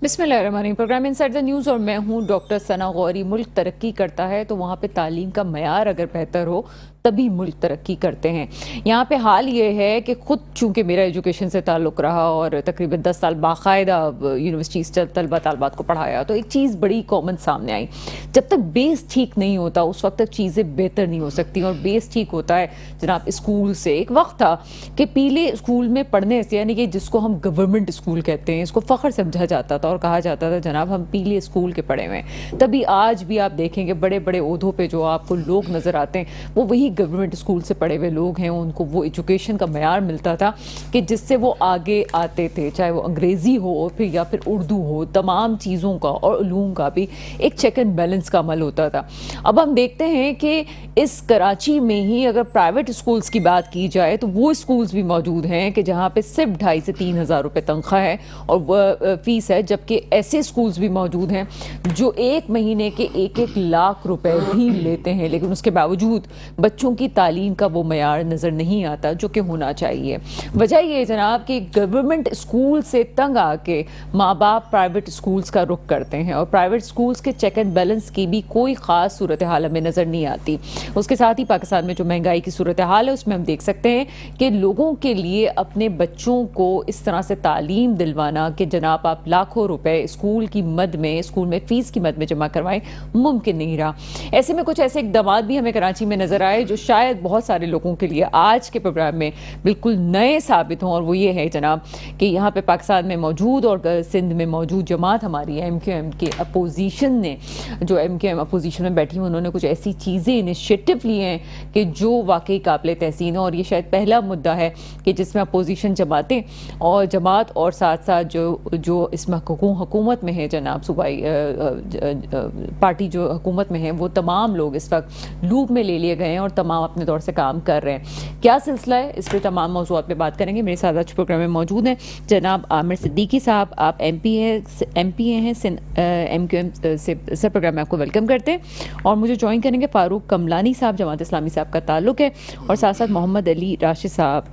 بسم اللہ الرحمن الرحیم، پروگرام انسائیڈ دا نیوز اور میں ہوں ڈاکٹر ثنا غوری۔ ملک ترقی کرتا ہے تو وہاں پہ تعلیم کا معیار اگر بہتر ہو تبھی ملک ترقی کرتے ہیں۔ یہاں پہ حال یہ ہے کہ خود چونکہ میرا ایجوکیشن سے تعلق رہا اور تقریباً 10 سال باقاعدہ یونیورسٹیز طلبہ طالبات کو پڑھایا، تو ایک چیز بڑی کامن سامنے آئی، جب تک بیس ٹھیک نہیں ہوتا اس وقت تک چیزیں بہتر نہیں ہو سکتی۔ اور بیس ٹھیک ہوتا ہے جناب اسکول سے۔ ایک وقت تھا کہ پیلے اسکول میں پڑھنے سے، یعنی کہ جس کو ہم گورنمنٹ اسکول کہتے ہیں، اس کو فخر سمجھا جاتا تھا اور کہا جاتا تھا جناب ہم پیلے اسکول کے پڑھے ہوئے ہیں۔ تبھی آج بھی آپ دیکھیں گے بڑے بڑے عہدوں پہ جو آپ کو لوگ نظر آتے ہیں وہ وہی گورنمنٹ اسکول سے پڑھے ہوئے لوگ ہیں۔ ان کو وہ ایجوکیشن کا معیار ملتا تھا کہ جس سے وہ آگے آتے تھے، چاہے وہ انگریزی ہو یا پھر اردو ہو، تمام چیزوں کا اور علوم کا بھی ایک چیک اینڈ بیلنس کا عمل ہوتا تھا۔ اب ہم دیکھتے ہیں کہ اس کراچی میں ہی اگر پرائیویٹ اسکولز کی بات کی جائے تو وہ اسکولز بھی موجود ہیں کہ جہاں پہ صرف 2,500 سے 3,000 روپے تنخواہ ہے اور وہ فیس ہے، جبکہ ایسے اسکولز بھی موجود ہیں جو ایک مہینے کے 1-1 لاکھ روپے بھی لیتے ہیں، لیکن اس کے باوجود بچوں کی تعلیم کا وہ معیار نظر نہیں آتا جو کہ ہونا چاہیے۔ وجہ یہ ہے جناب کہ گورنمنٹ اسکول سے تنگ آ کے ماں باپ پرائیویٹ اسکولز کا رخ کرتے ہیں اور پرائیویٹ اسکولز کے چیک اینڈ بیلنس کی بھی کوئی خاص صورتحال ہمیں نظر نہیں آتی۔ اس کے ساتھ ہی پاکستان میں جو مہنگائی کی صورتحال ہے اس میں ہم دیکھ سکتے ہیں کہ لوگوں کے لیے اپنے بچوں کو اس طرح سے تعلیم دلوانا کہ جناب آپ لاکھوں روپے اسکول کی مد میں، اسکول میں فیس کی مد میں جمع کروائیں، ممکن نہیں رہا۔ ایسے میں کچھ ایسے اقدامات بھی ہمیں کراچی میں نظر آئے جو شاید بہت سارے لوگوں کے لیے آج کے پروگرام میں بالکل نئے ثابت ہوں، اور وہ یہ ہے جناب کہ یہاں پہ پاکستان میں موجود اور سندھ میں موجود جماعت ہماری MQM کے اپوزیشن نے، جو MQM اپوزیشن میں بیٹھی ہیں، انہوں نے کچھ ایسی چیزیں انیشیٹو لیے ہیں کہ جو واقعی قابل تحسین ہے، اور یہ شاید پہلا مدعا ہے کہ جس میں اپوزیشن جماعت اور ساتھ ساتھ جو اس میں حکومت میں ہے جناب صوبائی پارٹی جو حکومت میں ہے، وہ تمام لوگ اس وقت لوپ میں لے لیے گئے ہیں اور تمام اپنے دور سے کام کر رہے ہیں۔ کیا سلسلہ ہے، اس پہ تمام موضوعات پہ بات کریں گے۔ میرے ساتھ آج پروگرام میں موجود ہیں جناب عامر صدیقی صاحب، آپ ایم پی ہیں MQM سے۔ سر پروگرام میں آپ کو ویلکم کرتے ہیں، اور مجھے جوائن کریں گے فاروق کملانی صاحب، جماعت اسلامی صاحب کا تعلق ہے، اور ساتھ ساتھ محمد علی راشد صاحب،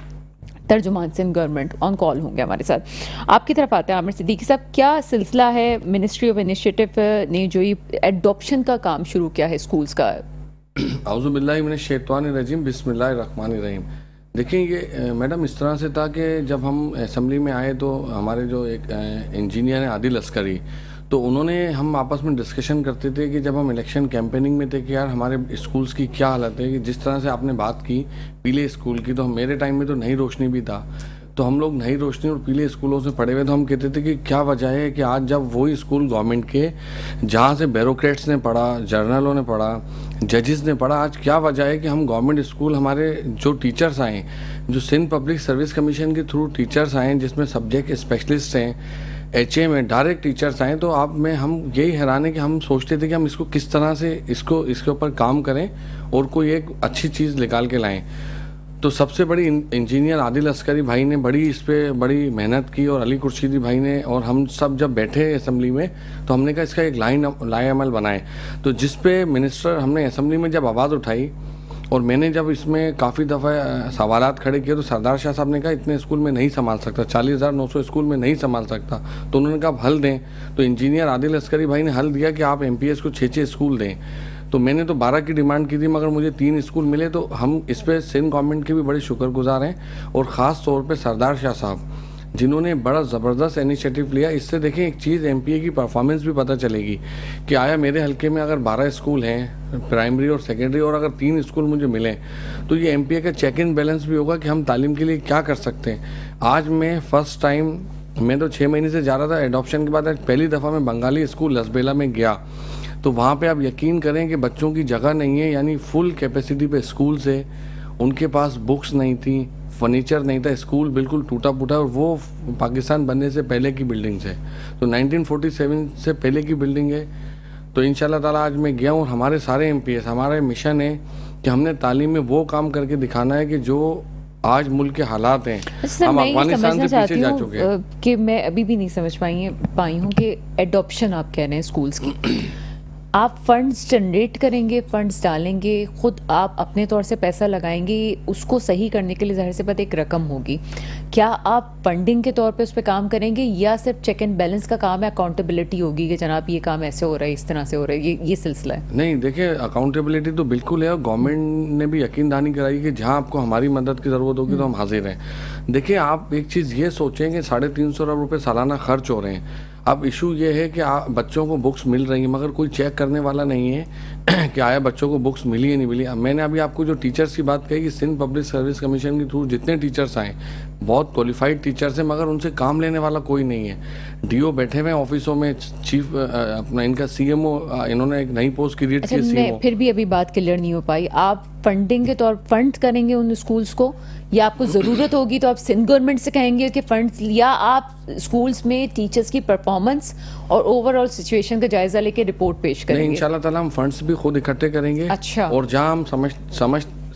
ترجمان سندھ گورنمنٹ، آن کال ہوں گے ہمارے ساتھ۔ آپ کی طرف آتے ہیں عامر صدیقی صاحب، کیا سلسلہ ہے؟ منسٹری آف انیشیٹو نے جو یہ ایڈoption کا کام شروع کیا ہے اسکولز کا۔ اعوذ باللہ من الشیطان الرجیم، بسم اللہ الرحمن الرحیم۔ دیکھیں یہ میڈم اس طرح سے تھا کہ جب ہم اسمبلی میں آئے تو ہمارے جو ایک انجینئر ہیں عادل عسکری، تو انہوں نے ہم آپس میں ڈسکشن کرتے تھے کہ جب ہم الیکشن کیمپیننگ میں تھے کہ یار ہمارے اسکولز کی کیا حالت ہے، کہ جس طرح سے آپ نے بات کی پیلے اسکول کی، تو میرے ٹائم میں تو نئی روشنی بھی تھا، تو ہم لوگ نئی روشنی اور پیلے اسکولوں سے پڑھے ہوئے، تو ہم کہتے تھے کہ کیا وجہ ہے کہ آج جب وہی اسکول گورنمنٹ کے جہاں سے بیوروکریٹس نے پڑھا، جرنلوں نے پڑھا، ججز نے پڑھا، آج کیا وجہ ہے کہ ہم گورنمنٹ اسکول ہمارے جو ٹیچرز آئیں، جو سندھ پبلک سروس کمیشن کے تھرو ٹیچرز آئیں، جس میں سبجیکٹ اسپیشلسٹ ہیں، HA میں ڈائریکٹ ٹیچرز آئیں، تو آپ میں ہم یہی حیران ہے کہ ہم سوچتے تھے کہ ہم اس کو کس طرح سے اس کے اوپر کام کریں اور کوئی ایک اچھی چیز نکال کے لائیں۔ تو سب سے بڑی انجینئر عادل عسکری بھائی نے اس پہ بڑی محنت کی، اور علی خورشیدی بھائی نے، اور ہم سب جب بیٹھے اسمبلی میں تو ہم نے کہا اس کا ایک لائے عمل بنائے، تو جس پہ منسٹر ہم نے اسمبلی میں جب آواز اٹھائی اور میں نے جب اس میں کافی دفعہ سوالات کھڑے کیے، تو سردار شاہ صاحب نے کہا اتنے اسکول میں نہیں سنبھال سکتا، 40,900 اسکول میں نہیں سنبھال سکتا، تو انہوں نے کہا آپ حل دیں، تو انجینئر عادل عسکری بھائی نے حل دیا کہ آپ MPS کو 6 اسکول دیں۔ تو میں نے تو 12 کی ڈیمانڈ کی تھی، مگر مجھے 3 اسکول ملے، تو ہم اس پہ سندھ گورنمنٹ کے بھی بڑے شکر گزار ہیں، اور خاص طور پہ سردار شاہ صاحب جنہوں نے بڑا زبردست انیشیٹو لیا۔ اس سے دیکھیں ایک چیز MPA کی پرفارمنس بھی پتہ چلے گی کہ آیا میرے حلقے میں اگر 12 اسکول ہیں پرائمری اور سیکنڈری، اور اگر 3 اسکول مجھے ملیں، تو یہ MPA کا چیک اینڈ بیلنس بھی ہوگا کہ ہم تعلیم کے لیے کیا کر سکتے ہیں۔ آج میں فرسٹ ٹائم، میں تو 6 مہینے سے جا رہا تھا ایڈoption کے بعد، آج پہلی دفعہ میں بنگالی اسکول لسبیلا میں گیا، تو وہاں پہ آپ یقین کریں کہ بچوں کی جگہ نہیں ہے، یعنی فل کیپیسٹی پہ اسکولز ہے، ان کے پاس بکس نہیں تھیں، فرنیچر نہیں تھا، اسکول بالکل ٹوٹا پھوٹا، اور وہ پاکستان بننے سے پہلے کی بلڈنگز ہے، تو 1947 سے پہلے کی بلڈنگ ہے۔ تو انشاءاللہ تعالیٰ آج میں گیا ہوں، اور ہمارے سارے MPS، ہمارا مشن ہے کہ ہم نے تعلیم میں وہ کام کر کے دکھانا ہے کہ جو آج ملک کے حالات ہیں، ہم افغانستان سے پیچھے جا چکے ہیں۔ کہ میں ابھی بھی نہیں سمجھ پائی ہوں کہ ایڈoption آپ کہہ رہے ہیں اسکولز کی، آپ فنڈز جنریٹ کریں گے, فنڈز ڈالیں گے, خود آپ اپنے طور سے پیسہ لگائیں گے, اس کو صحیح کرنے کے لیے ظاہر سی بات ایک رقم ہوگی. کیا آپ فنڈنگ کے طور پہ اس پہ کام کریں گے یا صرف چیک اینڈ بیلنس کا کام ہے, اکاؤنٹیبلٹی ہوگی کہ جناب یہ کام ایسے ہو رہا ہے, اس طرح سے ہو رہا ہے, یہ سلسلہ ہے؟ نہیں دیکھیں, اکاؤنٹیبلٹی تو بالکل ہے, اور گورنمنٹ نے بھی یقین دہانی کرائی کہ جہاں آپ کو ہماری مدد کی ضرورت ہوگی تو ہم حاضر ہیں. دیکھیں آپ ایک چیز یہ سوچیں کہ 350 ارب روپے سالانہ خرچ ہو رہے ہیں. اب ایشو یہ ہے کہ بچوں کو بکس مل رہی ہیں مگر کوئی چیک کرنے والا نہیں ہے کہ آیا بچوں کو بکس ملی یا نہیں ملی. میں نے ابھی آپ کو جو ٹیچرز کی بات کہی کہ سندھ پبلک سروس کمیشن کے تھرو جتنے ٹیچرز آئیں بہت کوالیفائڈ ٹیچرز ہیں مگر ان سے کام لینے والا کوئی نہیں ہے. ڈی او بیٹھے ہوئے ہیں آفسوں میں, چیف اپنا ان کا سی ایم او, انہوں نے ایک نئی پوسٹ کریٹ کی ہے سی ایم او. پھر بھی ابھی بات کلیئر نہیں ہو پائی. آپ فنڈنگ کے طور فنڈ کریں گے ان اسکولس کو, یا آپ کو ضرورت ہوگی تو آپ سندھ گورنمنٹ سے کہیں گے کہ فنڈز, یا آپ اسکولس میں ٹیچرز کی پرفارمنس اور اوور آل سچویشن کا جائزہ لے کے رپورٹ پیش کریں گے؟ نہیں, انشاءاللہ تعالیٰ ہم فنڈس بھی خود اکٹھے کریں گے. اچھا. اور جہاں ہم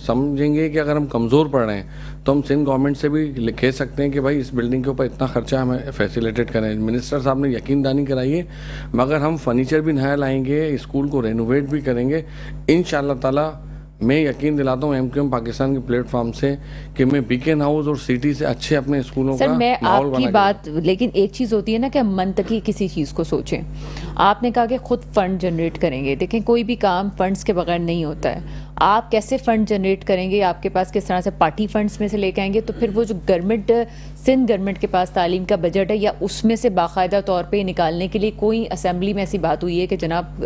سمجھیں گے کہ اگر ہم کمزور پڑ رہے ہیں تو ہم سندھ گورنمنٹ سے بھی کہہ سکتے ہیں کہ بھائی اس بلڈنگ کے اوپر اتنا خرچہ ہمیں فیسیلیٹیٹ کریں. منسٹر صاحب نے یقین دہانی کرائی ہے, مگر ہم فرنیچر بھی نیا لائیں گے, اسکول کو رینوویٹ بھی کریں گے انشاءاللہ تعالیٰ. میں یقین دلاتا ہوں MQM پاکستان کے پلیٹ فارم سے کہ میں بیکن ہاؤس اور سٹی سے اچھے اپنے اسکولوں کا سر, میں ماحول آپ کی بات, لیکن ایک چیز ہوتی ہے نا کہ ہم منطقی کسی چیز کو سوچیں. آپ نے کہا کہ خود فنڈ جنریٹ کریں گے. دیکھیں کوئی بھی کام فنڈز کے بغیر نہیں ہوتا ہے. آپ کیسے فنڈ جنریٹ کریں گے؟ آپ کے پاس کس طرح سے پارٹی فنڈز میں سے لے کے آئیں گے؟ تو پھر وہ جو گورنمنٹ, سندھ گورنمنٹ کے پاس تعلیم کا بجٹ ہے, یا اس میں سے باقاعدہ طور پہ نکالنے کے لیے کوئی اسمبلی میں ایسی بات ہوئی ہے کہ جناب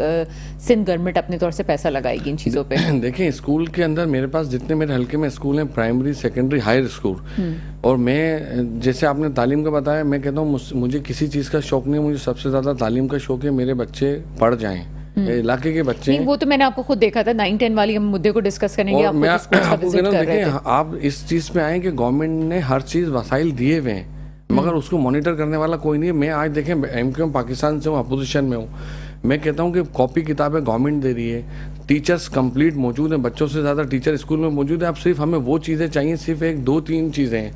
سندھ گورنمنٹ اپنے طور سے پیسہ لگائے گی ان چیزوں پہ؟ دیکھیں اسکول کے اندر میرے پاس جتنے میرے حلقے میں اسکول ہیں, پرائمری, سیکنڈری, ہائر اسکول, اور میں جیسے آپ نے تعلیم کا بتایا, میں کہتا ہوں مجھے کسی چیز کا شوق نہیں, مجھے سب سے زیادہ تعلیم کا شوق ہے میرے بچے پڑھ جائیں, علاقے کے بچے ہیں. وہ تو میں نے آپ کو خود دیکھا تھا 9-10 والی ہم مدعے کو ڈسکس کریں گے. آپ اس چیز پہ آئیں کہ گورنمنٹ نے ہر چیز وسائل دیے ہوئے ہیں مگر اس کو مانیٹر کرنے والا کوئی نہیں ہے. میں آج دیکھیں MQM پاکستان سے ہوں, اپوزیشن میں ہوں, میں کہتا ہوں کہ کاپی کتابیں گورنمنٹ دے رہی ہے, ٹیچرز کمپلیٹ موجود ہیں, بچوں سے زیادہ ٹیچر اسکول میں موجود ہیں. اب صرف ہمیں وہ چیزیں چاہیے, صرف 1-2-3 چیزیں ہیں.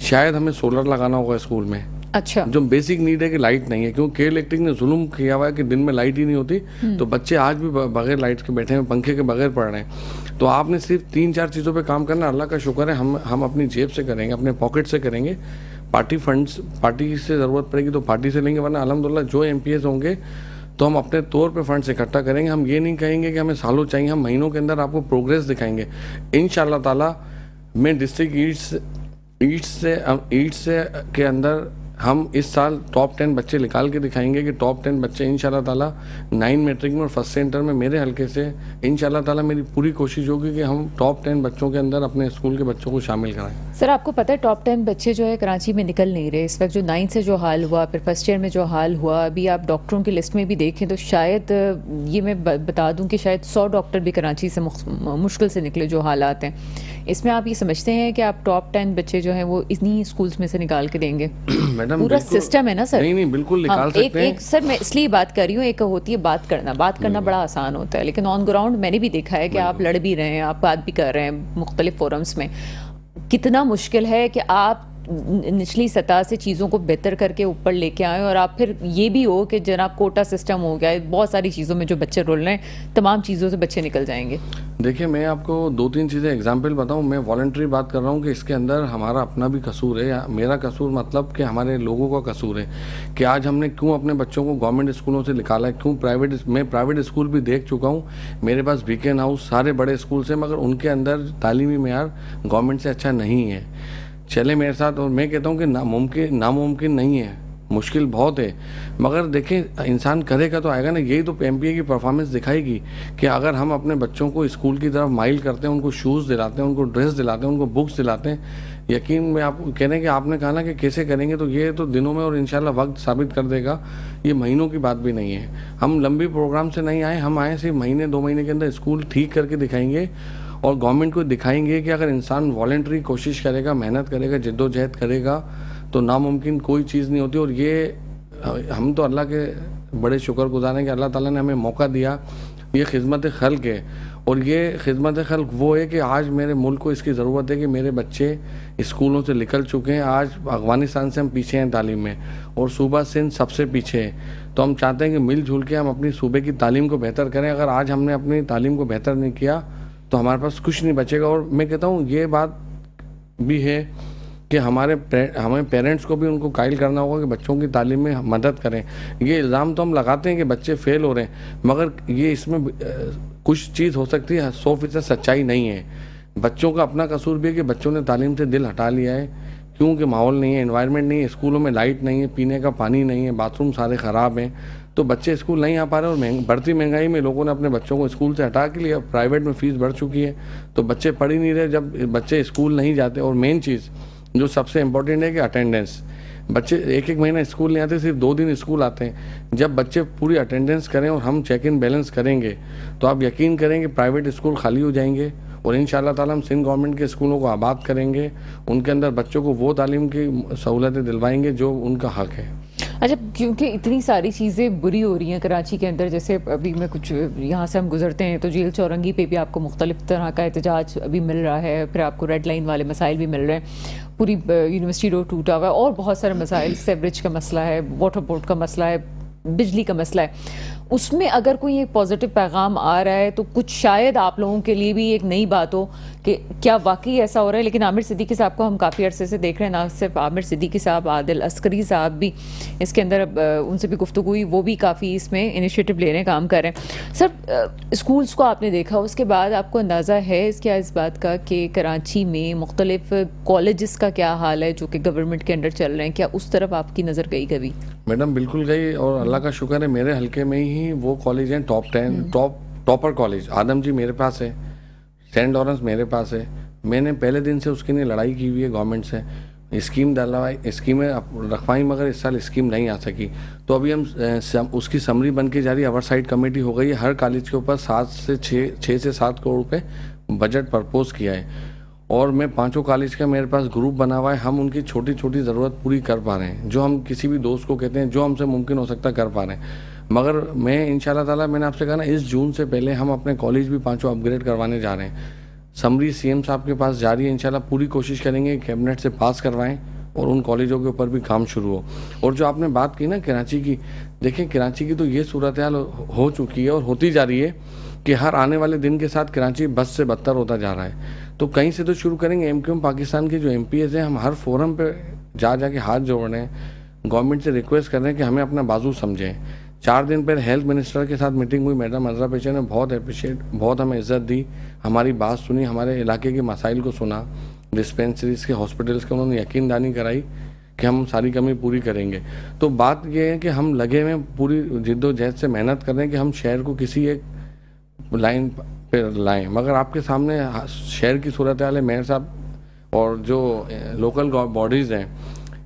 شاید ہمیں سولر لگانا ہوگا اسکول میں, اچھا, جو بیسک نیڈ ہے کہ لائٹ نہیں ہے, کیونکہ الیکٹرک نے ظلم کیا ہوا ہے کہ دن میں لائٹ ہی نہیں ہوتی, تو بچے آج بھی بغیر لائٹ کے بیٹھے ہیں, پنکھے کے بغیر پڑھ رہے ہیں. تو آپ نے صرف 3-4 چیزوں پہ کام کرنا, اللہ کا شکر ہے ہم اپنی جیب سے کریں گے, اپنے پاکٹ سے کریں گے. پارٹی فنڈز, پارٹی سے ضرورت پڑے گی تو پارٹی سے لیں گے, ورنہ الحمدللہ جو MPs ہوں گے تو ہم اپنے طور پہ فنڈز اکٹھا کریں گے. ہم یہ نہیں کہیں گے کہ ہمیں سالوں چاہیے, ہم مہینوں کے اندر آپ کو پروگریس دکھائیں گے انشاءاللہ تعالیٰ. میں ڈسٹرکٹ ایسٹ سے کے اندر ہم اس سال ٹاپ 10 بچے نکال کے دکھائیں گے کہ ٹاپ 10 بچے انشاءاللہ تعالیٰ 9 میٹرک میں اور فرسٹ سینٹر میں میرے حلقے سے انشاءاللہ تعالیٰ میری پوری کوشش ہوگی کہ ہم ٹاپ 10 بچوں کے اندر اپنے اسکول کے بچوں کو شامل کرائیں. سر آپ کو پتہ ہے ٹاپ 10 بچے جو ہے کراچی میں نکل نہیں رہے اس وقت. جو 9 سے جو حال ہوا, پھر فرسٹ ایئر میں جو حال ہوا, ابھی آپ ڈاکٹروں کی لسٹ میں بھی دیکھیں تو شاید یہ میں بتا دوں کہ شاید 100 ڈاکٹر بھی کراچی سے مشکل سے نکلے جو حالات ہیں. اس میں آپ یہ سمجھتے ہیں کہ آپ ٹاپ 10 بچے جو ہیں وہ اتنی اسکولس میں سے نکال کے دیں گے؟ میڈم پورا سسٹم ہے نا سر. نہیں بالکل نکال سکتے ہیں سر. میں اس لیے بات کر رہی ہوں, ایک ہوتی ہے بات کرنا بڑا آسان ہوتا ہے, لیکن آن گراؤنڈ میں نے بھی دیکھا ہے کہ آپ لڑ بھی رہے ہیں, آپ بات بھی کر رہے ہیں مختلف فورمز میں. کتنا مشکل ہے کہ آپ نچلی سطح سے چیزوں کو بہتر کر کے اوپر لے کے آئیں, اور آپ پھر یہ بھی ہو کہ جناب کوٹا سسٹم ہو گیا ہے, بہت ساری چیزوں میں جو بچے رول رہے ہیں تمام چیزوں سے بچے نکل جائیں گے. دیکھیں میں آپ کو 2-3 چیزیں اگزامپل بتاؤں. میں والنٹری بات کر رہا ہوں کہ اس کے اندر ہمارا اپنا بھی قصور ہے, میرا قصور مطلب کہ ہمارے لوگوں کا قصور ہے کہ آج ہم نے کیوں اپنے بچوں کو گورنمنٹ اسکولوں سے نکالا ہے, کیوں میں پرائیویٹ اسکول بھی دیکھ چکا ہوں. میرے پاس بیکن ہاؤس سارے بڑے اسکولس ہیں مگر ان کے اندر تعلیمی معیار گورنمنٹ سے اچھا نہیں ہے. چلے میرے ساتھ, اور میں کہتا ہوں کہ ناممکن نہیں ہے, مشکل بہت ہے, مگر دیکھیں انسان کرے گا تو آئے گا نا. یہی تو MPA کی پرفارمنس دکھائے گی کہ اگر ہم اپنے بچوں کو اسکول کی طرف مائل کرتے ہیں, ان کو شوز دلاتے ہیں, ان کو ڈریس دلاتے ہیں, ان کو بکس دلاتے ہیں. یقین میں آپ کہہ رہے ہیں کہ آپ نے کہا نا کہ کیسے کریں گے, تو یہ تو دنوں میں اور انشاءاللہ وقت ثابت کر دے گا, یہ مہینوں کی بات بھی نہیں ہے. ہم لمبی پروگرام سے نہیں آئے, ہم آئے صرف 1-2 مہینے کے اندر اسکول ٹھیک کر کے دکھائیں گے, اور گورنمنٹ کو دکھائیں گے کہ اگر انسان والنٹری کوشش کرے گا, محنت کرے گا, جد و جہد کرے گا تو ناممکن کوئی چیز نہیں ہوتی. اور یہ ہم تو اللہ کے بڑے شکر گزار ہیں کہ اللہ تعالیٰ نے ہمیں موقع دیا, یہ خدمت خلق ہے. اور یہ خدمت خلق وہ ہے کہ آج میرے ملک کو اس کی ضرورت ہے کہ میرے بچے اسکولوں سے نکل چکے ہیں. آج افغانستان سے ہم پیچھے ہیں تعلیم میں, اور صوبہ سندھ سب سے پیچھے ہے. تو ہم چاہتے ہیں کہ مل جل کے ہم اپنی صوبے کی تعلیم کو بہتر کریں. اگر آج ہم نے اپنی تعلیم کو بہتر نہیں کیا تو ہمارے پاس کچھ نہیں بچے گا. اور میں کہتا ہوں یہ بات بھی ہے کہ ہمیں پیرنٹس کو بھی ان کو قائل کرنا ہوگا کہ بچوں کی تعلیم میں مدد کریں. یہ الزام تو ہم لگاتے ہیں کہ بچے فیل ہو رہے ہیں, مگر یہ اس میں کچھ چیز ہو سکتی ہے 100% سچائی نہیں ہے. بچوں کا اپنا قصور بھی ہے کہ بچوں نے تعلیم سے دل ہٹا لیا ہے, کیونکہ ماحول نہیں ہے, انوائرمنٹ نہیں ہے, اسکولوں میں لائٹ نہیں ہے, پینے کا پانی نہیں ہے, باتھ روم سارے خراب ہیں, تو بچے اسکول نہیں آ پا رہے. اور بڑھتی مہنگائی میں لوگوں نے اپنے بچوں کو اسکول سے ہٹا کے لیا, پرائیویٹ میں فیس بڑھ چکی ہے, تو بچے پڑھ ہی نہیں رہے. جب بچے اسکول نہیں جاتے, اور مین چیز جو سب سے امپورٹنٹ ہے کہ اٹینڈنس, بچے ایک مہینہ اسکول نہیں آتے, صرف 2 دن اسکول آتے ہیں. جب بچے پوری اٹینڈنس کریں اور ہم چیک ان بیلنس کریں گے تو آپ یقین کریں کہ پرائیویٹ اسکول خالی ہو جائیں گے, اور انشاءاللہ تعالی ہم سندھ گورنمنٹ کے اسکولوں کو آباد کریں گے, ان کے اندر بچوں کو وہ تعلیم کی سہولتیں دلوائیں گے جو ان کا حق ہے. اچھا, کیونکہ اتنی ساری چیزیں بری ہو رہی ہیں کراچی کے اندر, جیسے ابھی میں کچھ یہاں سے ہم گزرتے ہیں تو جیل چورنگی پہ بھی آپ کو مختلف طرح کا احتجاج ابھی مل رہا ہے, پھر آپ کو ریڈ لائن والے مسائل بھی مل رہے ہیں, پوری یونیورسٹی روڈ ٹوٹا ہوا ہے, اور بہت سارے مسائل, سیوریج کا مسئلہ ہے, واٹر بورڈ کا مسئلہ ہے, بجلی کا مسئلہ ہے. اس میں اگر کوئی ایک پازیٹیو پیغام آ رہا ہے تو کچھ شاید آپ لوگوں کے لیے بھی ایک نئی بات ہو کہ کیا واقعی ایسا ہو رہا ہے. لیکن عامر صدیقی صاحب کو ہم کافی عرصے سے دیکھ رہے ہیں, نہ صرف عامر صدیقی صاحب, عادل عسکری صاحب بھی اس کے اندر, ان سے بھی گفتگو ہوئی, وہ بھی کافی اس میں انیشیٹو لے رہے ہیں, کام کر رہے ہیں. سر, اسکولس کو آپ نے دیکھا, اس کے بعد آپ کو اندازہ ہے اس بات کا کہ کراچی میں مختلف کالجز کا کیا حال ہے جو کہ گورنمنٹ کے انڈر چل رہے ہیں, کیا اس طرف آپ کی نظر گئی کبھی؟ میڈم بالکل گئی, اور اللہ کا شکر ہے میرے حلقے میں ہی وہ کالج ہیں ٹاپ 10 ٹاپر کالج. آدم جی میرے پاس ہے, سینٹ لارنس میرے پاس ہے. میں نے پہلے دن سے اس کے لیے لڑائی کی ہوئی ہے گورنمنٹ سے, اسکیمیں رکھوائی, مگر اس سال اسکیم نہیں آ سکی. تو ابھی ہم اس کی سمری بن کے جا رہی ہے, اوور سائٹ کمیٹی ہو گئی ہے, ہر کالج کے اوپر 6 سے 7 کروڑ روپے بجٹ پرپوز کیا ہے, اور میں 5 کالج کا میرے پاس گروپ بنا ہوا ہے. ہم ان کی چھوٹی چھوٹی ضرورت پوری کر پا رہے ہیں, جو ہم کسی بھی دوست کو کہتے ہیں جو ہم سے ممکن ہو سکتا کر پا رہے ہیں. مگر میں انشاءاللہ تعالیٰ, میں نے آپ سے کہا نا, اس جون سے پہلے ہم اپنے کالج بھی 5 اپ گریڈ کروانے جا رہے ہیں. سمری سی ایم صاحب کے پاس جاری ہے, انشاءاللہ پوری کوشش کریں گے کیبنٹ سے پاس کروائیں اور ان کالجوں کے اوپر بھی کام شروع ہو. اور جو آپ نے بات کی نا کراچی کی, دیکھیں کراچی کی تو یہ صورتحال ہو چکی ہے اور ہوتی جا رہی ہے کہ ہر آنے والے دن کے ساتھ کراچی بد سے بدتر ہوتا جا رہا ہے. تو کہیں سے تو شروع کریں گے. ایم پاکستان کے جو ایم پی ایز ہیں, ہم ہر فورم پہ جا کے ہاتھ جوڑ رہے ہیں, گورنمنٹ سے ریکویسٹ کر رہے ہیں کہ ہمیں اپنا بازو سمجھیں. 4 دن پہلے ہیلتھ منسٹر کے ساتھ میٹنگ ہوئی, میڈم عذرا پیچھے نے بہت ہمیں عزت دی, ہماری بات سنی, ہمارے علاقے کے مسائل کو سنا, ڈسپینسریز کے, ہاسپٹلس کے, انہوں نے یقین دہانی کرائی کہ ہم ساری کمی پوری کریں گے. تو بات یہ ہے کہ ہم لگے ہوئے پوری جد و جہد سے محنت کر رہے ہیں کہ ہم شہر کو کسی ایک لائن پہ لائیں. مگر آپ کے سامنے شہر کی صورتحال ہے میئر صاحب, اور جو لوکل باڈیز ہیں,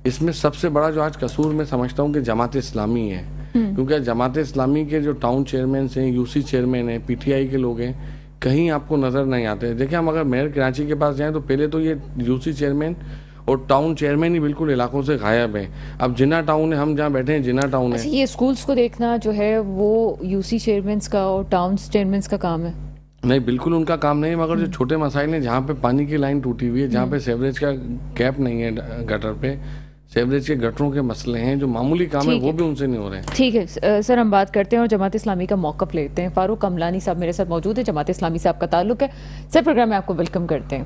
اس میں سب سے بڑا جو آج قصور میں سمجھتا ہوں کہ جماعت اسلامی ہے. کیونکہ جماعت اسلامی کے جو ٹاؤن چیئرمینس ہیں, یو سی چیئرمین ہیں, پی ٹی آئی کے لوگ ہیں, کہیں آپ کو نظر نہیں آتے. دیکھیں, ہم اگر میئر کراچی کے پاس جائیں تو پہلے تو یہ یو سی چیئرمین اور ٹاؤن چیئرمین ہی بالکل علاقوں سے غائب ہیں. اب جنا ٹاؤن ہے, ہم جہاں بیٹھے ہیں جنا ٹاؤن ہے. یہ اسکولس کو دیکھنا جو ہے وہ یو سی چیئرمینس کا اور ٹاؤنس چیئرمینس کا کام ہے؟ نہیں, بالکل ان کا کام نہیں ہے. مگر جو چھوٹے مسائل ہیں, جہاں پہ پانی کی لائن ٹوٹی ہوئی ہے, جہاں پہ سیوریج کا گیپ نہیں ہے, گٹر پہ سیوریج کے گٹروں کے مسئلے ہیں, جو معمولی کام ہے وہ بھی ان سے نہیں ہو رہے ہیں. ٹھیک ہے سر, ہم بات کرتے ہیں اور جماعت اسلامی کا موقف لیتے ہیں. فاروق کملانی صاحب میرے ساتھ موجود ہیں, جماعت اسلامی سے آپ کا تعلق ہے. سر, پروگرام میں آپ کو ویلکم کرتے ہیں.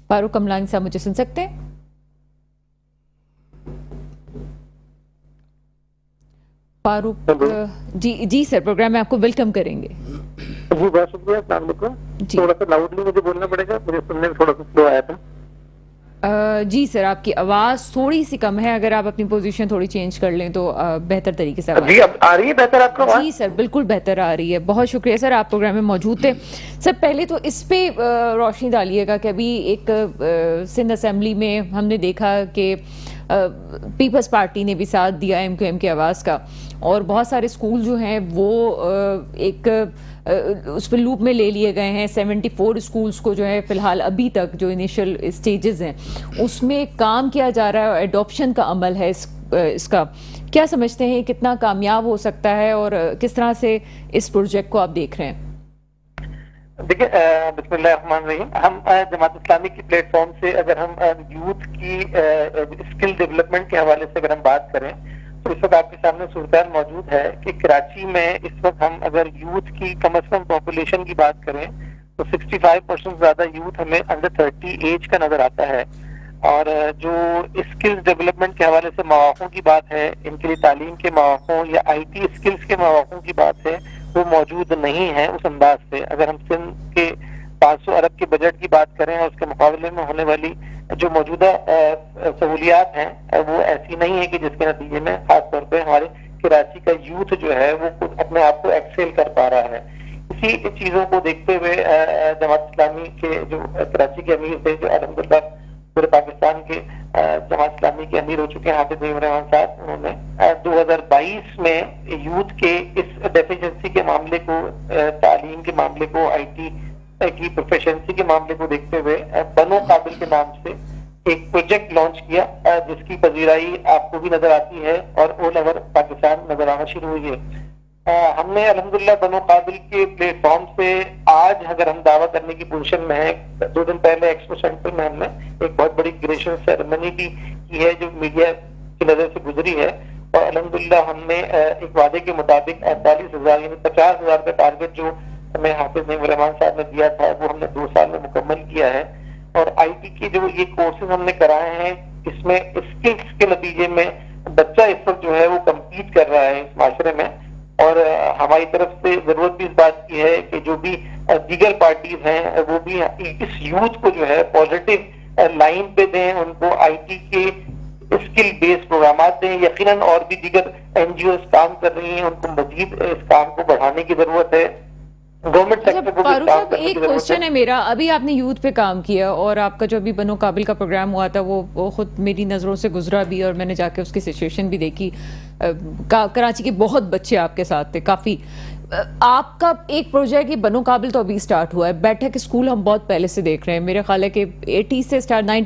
فاروق کملانی صاحب مجھے سن سکتے ہیں؟ فاروق جی سر, پروگرام میں آپ کو ویلکم کریں گے. جی بہت شکریہ, السلام علیکم. تھوڑا سا لاؤڈلی مجھے بولنا پڑے گا, مجھے سننے میں تھوڑا سا سلو آیا تھا. جی سر, آپ کی آواز تھوڑی سی کم ہے, اگر آپ اپنی پوزیشن تھوڑی چینج کر لیں تو بہتر طریقے سے. جی اب آ رہی ہے بہتر آپ کو آواز؟ جی سر, بالکل بہتر آ رہی ہے. بہت شکریہ سر, آپ پروگرام میں موجود تھے. سر, پہلے تو اس پہ روشنی ڈالیے گا کہ ابھی ایک سندھ اسمبلی میں ہم نے دیکھا کہ پیپلز پارٹی نے بھی ساتھ دیا ایم کیو ایم کی آواز کا, اور بہت سارے اسکول جو ہیں وہ ایک اس پہ لوپ میں لے لیے گئے ہیں. 74 اسکولس کو جو ہے فی الحال ابھی تک جو انیشیل اسٹیجز ہیں اس میں کام کیا جا رہا ہے, ایڈاپشن کا عمل ہے اس کا کیا سمجھتے ہیں کتنا کامیاب ہو سکتا ہے اور کس طرح سے اس پروجیکٹ کو آپ دیکھ رہے ہیں؟ دیکھیں بسم اللہ الرحمن الرحیم. ہم جماعت اسلامی کی پلیٹ فارم سے اگر ہم یوتھ کی اسکل ڈیولپمنٹ کے حوالے سے اگر ہم بات کریں تو اس وقت آپ کے سامنے صورتحال موجود ہے کہ کراچی میں اس وقت ہم اگر یوتھ کی کم از کم پاپولیشن کی بات کریں تو 65% زیادہ یوتھ ہمیں انڈر 30 ایج کا نظر آتا ہے. اور جو اسکلز ڈیولپمنٹ کے حوالے سے مواقع کی بات ہے, ان کے لیے تعلیم کے مواقع یا آئی ٹی اسکلز کے مواقع کی بات ہے, وہ موجود نہیں ہے اس انداز سے. اگر ہم سندھ کے 500 ارب کے بجٹ کی بات کریں اور اس کے مقابلے میں ہونے والی جو موجودہ سہولیات ہیں وہ ایسی نہیں ہے کہ جس کے نتیجے میں خاص طور پہ ہمارے کراچی کا یوتھ جو ہے وہ خود اپنے آپ کو ایکسیل کر پا رہا ہے. اسی چیزوں کو دیکھتے ہوئے جماعت اسلامی کے جو کراچی کے امیر تھے, جو الحمدللہ پورے پاکستان کے جماعت اسلامی کے امیر ہو چکے ہیں, حافظ نعیم الرحمان صاحب, انہوں نے 2022 میں یوتھ کے اس ڈیفیشنسی کے معاملے کو, تعلیم کے معاملے کو, آئی ٹی کی پروفیشنسی کے معاملے کو دیکھتے ہوئے بنو قابل کے نام سے ایک پروجیکٹ لانچ کیا, جس کی پذیرائی آپ کو بھی نظر آتی ہے اور آل اوور پاکستان نظر آنا شروع ہوئی ہے. ہم نے الحمدللہ بنو قابل کے پلیٹ فارم سے آج اگر ہم دعویٰ کرنے کی پوزیشن میں ہیں, 2 دن پہلے ایکسپو سینٹر میں ہم نے ایک بہت بڑی گریجویشن سیریمنی بھی کی ہے جو میڈیا کی نظر سے گزری ہے, اور الحمدللہ ہم نے ایک وعدے کے مطابق 48,000 یعنی 50,000 کا ٹارگیٹ جو ہمیں حافظ نعیم الرحمان صاحب نے دیا تھا وہ ہم نے 2 سال میں مکمل کیا ہے. اور آئی ٹی کے جو یہ کورسز ہم نے کرائے ہیں, اس میں اسکلس کے نتیجے میں بچہ اس وقت جو ہے وہ کمپیٹ کر رہا ہے اس معاشرے میں. اور ہماری طرف سے ضرورت بھی اس بات کی ہے کہ جو بھی دیگر پارٹیز ہیں وہ بھی اس یوتھ کو جو ہے پازیٹیو لائن پہ دیں, ان کو آئی ٹی کے اسکل بیس پروگرامات دیں. یقیناً اور بھی دیگر این جی اوز کام کر رہی ہیں, ان کو مزید اس کام کو بڑھانے کی ضرورت ہے. گورنمنٹ سیکٹر کو فاروق صاحب, ایک کوشچن ہے میرا, ابھی آپ نے یوتھ پہ کام کیا اور آپ کا جو ابھی بنو قابل کا پروگرام ہوا تھا وہ خود میری نظروں سے گزرا بھی, اور میں نے جا کے اس کی سچویشن بھی دیکھی. کراچی کے بہت بچے آپ کے ساتھ تھے کافی. آپ کا ایک پروجیکٹ یہ بنو قابل تو ابھی سٹارٹ ہوا ہے, بیٹھک اسکول ہم بہت پہلے سے دیکھ رہے ہیں, میرے خیال ہے کہ 90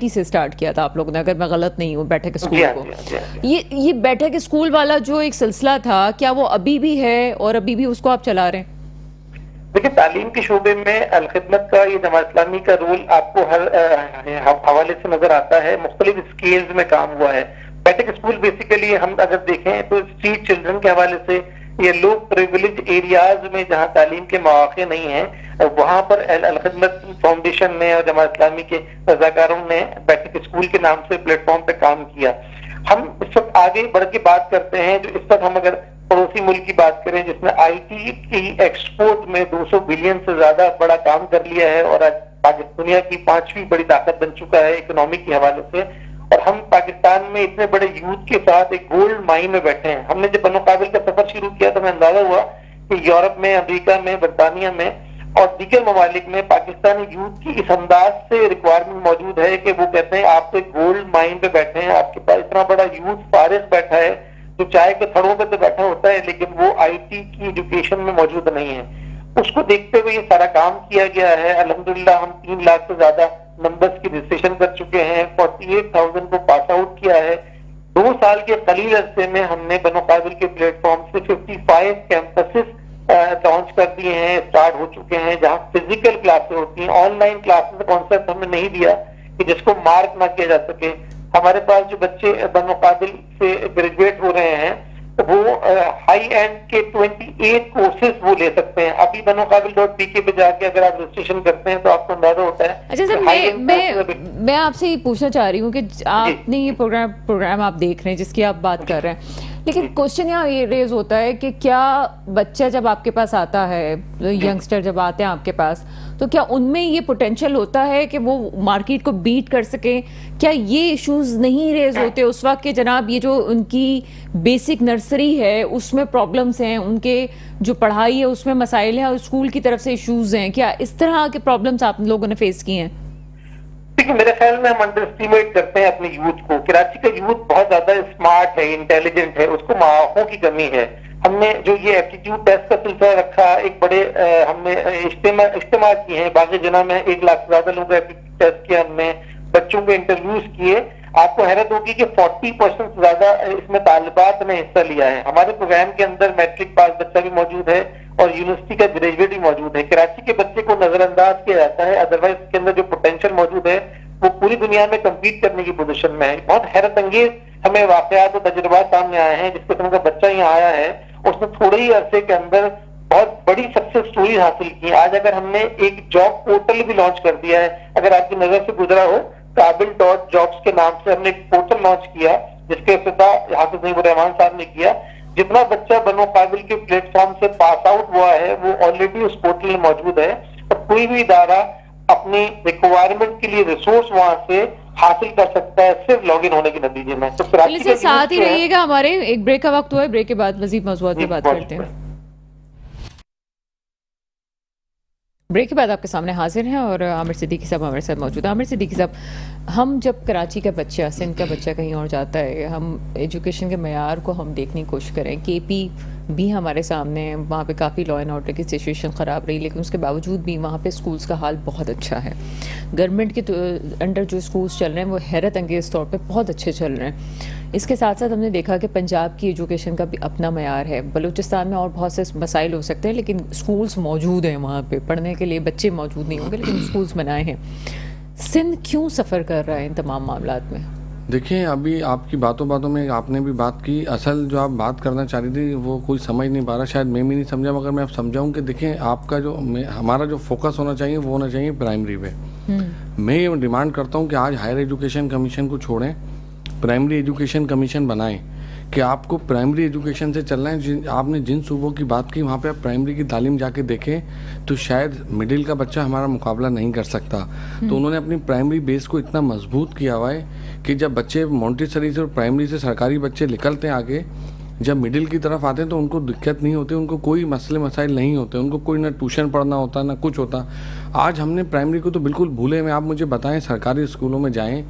سے سٹارٹ کیا تھا آپ لوگوں نے, اگر میں غلط نہیں ہوں, بیٹھک اسکول کو. یہ بیٹھک اسکول والا جو ایک سلسلہ تھا, کیا وہ ابھی بھی ہے اور ابھی بھی اس کو آپ چلا رہے ہیں؟ دیکھیں, تعلیم کے شعبے میں الخدمت کا یہ جماعت اسلامی کا رول آپ کو ہر حوالے سے نظر آتا ہے, مختلف اسکیلز میں کام ہوا ہے. بیٹھک اسکول بیسیکلی ہم اگر دیکھیں تو اسٹریٹ چلڈرن کے حوالے سے یہ لوگ پریویلیج ایریاز میں جہاں تعلیم کے مواقع نہیں ہیں, وہاں پر الخدمت فاؤنڈیشن نے اور جماعت اسلامی کے رضاکاروں نے بیٹھک اسکول کے نام سے پلیٹ فارم پہ کام کیا. ہم اس وقت آگے بڑھ کے بات کرتے ہیں, جو اس وقت ہم اگر پڑوسی ملک کی بات کریں جس نے آئی ٹی کی ایکسپورٹ میں 200 بلین سے زیادہ بڑا کام کر لیا ہے اور آج دنیا کی 5ویں بڑی طاقت بن چکا ہے اکنامی کے حوالے سے, اور ہم پاکستان میں اتنے بڑے یوتھ کے ساتھ ایک گولڈ مائن میں بیٹھے ہیں. ہم نے جب بنو قابل کا سفر شروع کیا تو ہمیں اندازہ ہوا کہ یورپ میں, امریکہ میں, برطانیہ میں اور دیگر ممالک میں پاکستانی یوتھ کی اس انداز سے ریکوائرمنٹ موجود ہے کہ وہ کہتے ہیں آپ تو ایک گولڈ مائن پہ بیٹھے ہیں, آپ کے پاس اتنا بڑا یوتھ فارغ بیٹھا ہے جو چائے کے تھڑوں پہ تو بیٹھا ہوتا ہے لیکن وہ آئی ٹی کی ایجوکیشن میں موجود نہیں ہے. اس کو دیکھتے ہوئے یہ سارا کام کیا گیا ہے. الحمدللہ ہم 3 لاکھ سے زیادہ نمبرز کی رجسٹریشن کر چکے ہیں, 48,000 کو پاس آؤٹ کیا ہے. 2 سال کے قلیل عرصے میں ہم نے بنو قابل کے پلیٹ فارم سے 55 کیمپسز لانچ کر دیے ہیں, اسٹارٹ ہو چکے ہیں, جہاں فزیکل کلاسیں ہوتی ہیں. آن لائن کلاسز کا کانسیپٹ ہم نے نہیں دیا کہ جس کو مارک نہ کیا جا سکے. ہمارے پاس جو بچے بنو قابل سے گریجویٹ ہو رہے ہیں وہ ہائی اینڈ کے 28 کورسز وہ لے سکتے ہیں. ابھی بنو قابل.pk پہ جا کے اگر آپ رجسٹریشن کرتے ہیں تو آپ کو اندازہ ہوتا ہے. اچھا سر, میں آپ سے یہ پوچھنا چاہ رہی ہوں کہ آپ نے یہ پروگرام آپ دیکھ رہے ہیں جس کی آپ بات کر رہے ہیں, لیکن کوشچن یہاں یہ ریز ہوتا ہے کہ کیا بچہ جب آپ کے پاس آتا ہے, ینگسٹر جب آتے ہیں آپ کے پاس, تو کیا ان میں یہ پوٹینشیل ہوتا ہے کہ وہ مارکیٹ کو بیٹ کر سکیں؟ کیا یہ ایشوز نہیں ریز ہوتے اس وقت کہ جناب یہ جو ان کی بیسک نرسری ہے اس میں پرابلمس ہیں, ان کے جو پڑھائی ہے اس میں مسائل ہیں اور اسکول کی طرف سے ایشوز ہیں, کیا اس طرح کے پرابلمس آپ لوگوں نے فیس کیے ہیں؟ دیکھیں, میرے خیال میں ہم انڈر اسٹیمیٹ کرتے ہیں اپنے یوتھ کو. کراچی کا یوتھ بہت زیادہ اسمارٹ ہے, انٹیلیجنٹ ہے, اس کو مواقعوں کی کمی ہے. ہم نے جو یہ ایپٹیٹیوڈ ٹیسٹ کا سلسلہ رکھا, ایک بڑے ہم نے اجتماع کیے ہیں باغ جناح میں, 1 لاکھ سے زیادہ لوگوں کا ایپٹیٹیوڈ ٹیسٹ کیا, ہم نے بچوں کے انٹرویوز کیے. آپ کو حیرت ہوگی کہ 40% سے زیادہ اس میں طالبات نے حصہ لیا ہے. ہمارے پروگرام کے اندر میٹرک پاس بچہ بھی موجود ہے اور یونیورسٹی کا گریجویٹ بھی موجود ہے. کراچی کے بچے کو نظر انداز کیا جاتا ہے, ادروائز اس کے اندر جو پوٹینشیل موجود ہے وہ پوری دنیا میں کمپیٹ کرنے کی پوزیشن میں ہے. بہت حیرت انگیز ہمیں واقعات اور تجربات سامنے آئے ہیں. جس قسم کا بچہ یہاں آیا ہے اس نے تھوڑے ہی عرصے کے اندر بہت بڑی سکسیس سٹوری حاصل کی. آج اگر ہم نے ایک جاب پورٹل بھی لانچ کر دیا ہے, اگر آپ کی نظر سے گزرا ہو, قابل.jobs کے نام سے ہم نے ایک پورٹل لانچ کیا جس کے افتتاح حافظ نعیم الرحمان صاحب نے کیا. جتنا بچہ بنو قابل کے پلیٹ فارم سے پاس آؤٹ ہوا ہے وہ آلریڈی اس پورٹل میں موجود ہے, اور کوئی بھی ادارہ اپنی ریکوائرمنٹ کے لیے ریسورس وہاں سے حاصل کر سکتا ہے صرف لاگ ان ہونے کے نتیجے میں. تو کراچی سے ساتھ ہی رہیے گا, ہمارے ایک بریک کا وقت ہوا ہے, بریک کے بعد مزید موضوعات کی بات کرتے ہیں. بریک کے بعد آپ کے سامنے حاضر ہیں اور عامر صدیقی صاحب ہمارے ساتھ موجود ہیں. عامر صدیقی صاحب, ہم جب کراچی کا بچہ, سندھ کا بچہ کہیں اور جاتا ہے, ہم ایجوکیشن کے معیار کو ہم دیکھنے کی کوشش کریں. کے پی بھی ہمارے سامنے ہے, وہاں پہ کافی لا اینڈ آرڈر کی سچویشن خراب رہی, لیکن اس کے باوجود بھی وہاں پہ اسکولس کا حال بہت اچھا ہے. گورنمنٹ کے انڈر جو اسکولس چل رہے ہیں وہ حیرت انگیز طور پہ بہت اچھے چل رہے ہیں. اس کے ساتھ ساتھ ہم نے دیکھا کہ پنجاب کی ایجوکیشن کا بھی اپنا معیار ہے. بلوچستان میں اور بہت سے مسائل ہو سکتے ہیں لیکن اسکولس موجود ہیں, وہاں پہ پڑھنے کے لیے بچے موجود نہیں ہوں گے لیکن اسکولس بنائے ہیں. سندھ کیوں سفر کر رہا ہے ان تمام معاملات میں؟ دیکھیں, ابھی آپ کی باتوں میں آپ نے بھی بات کی, اصل جو آپ بات کرنا چاہ رہی تھی وہ کوئی سمجھ نہیں پا رہا, شاید میں بھی نہیں سمجھا, مگر میں اب سمجھاؤں کہ دیکھیں آپ کا جو ہمارا جو فوکس ہونا چاہیے وہ ہونا چاہیے پرائمری پہ. میں یہ ڈیمانڈ کرتا ہوں کہ آج ہائر ایجوکیشن کمیشن کو چھوڑیں, پرائمری ایجوکیشن کمیشن بنائیں کہ آپ کو پرائمری ایجوکیشن سے چلنا ہے. آپ نے جن صوبوں کی بات کی وہاں پہ آپ پرائمری کی تعلیم جا کے دیکھیں تو شاید مڈل کا بچہ ہمارا مقابلہ نہیں کر سکتا. تو انہوں نے اپنی پرائمری بیس کو اتنا مضبوط کیا ہوا ہے کہ جب بچے مونٹیسری سے اور پرائمری سے سرکاری بچے نکلتے ہیں آگے, جب مڈل کی طرف آتے ہیں تو ان کو دقت نہیں ہوتی, ان کو کوئی مسائل نہیں ہوتے, ان کو کوئی نہ ٹیوشن پڑھنا ہوتا نہ کچھ ہوتا. آج ہم نے پرائمری کو تو بالکل بھولے ہوئے. آپ مجھے بتائیں, سرکاری اسکولوں میں جائیں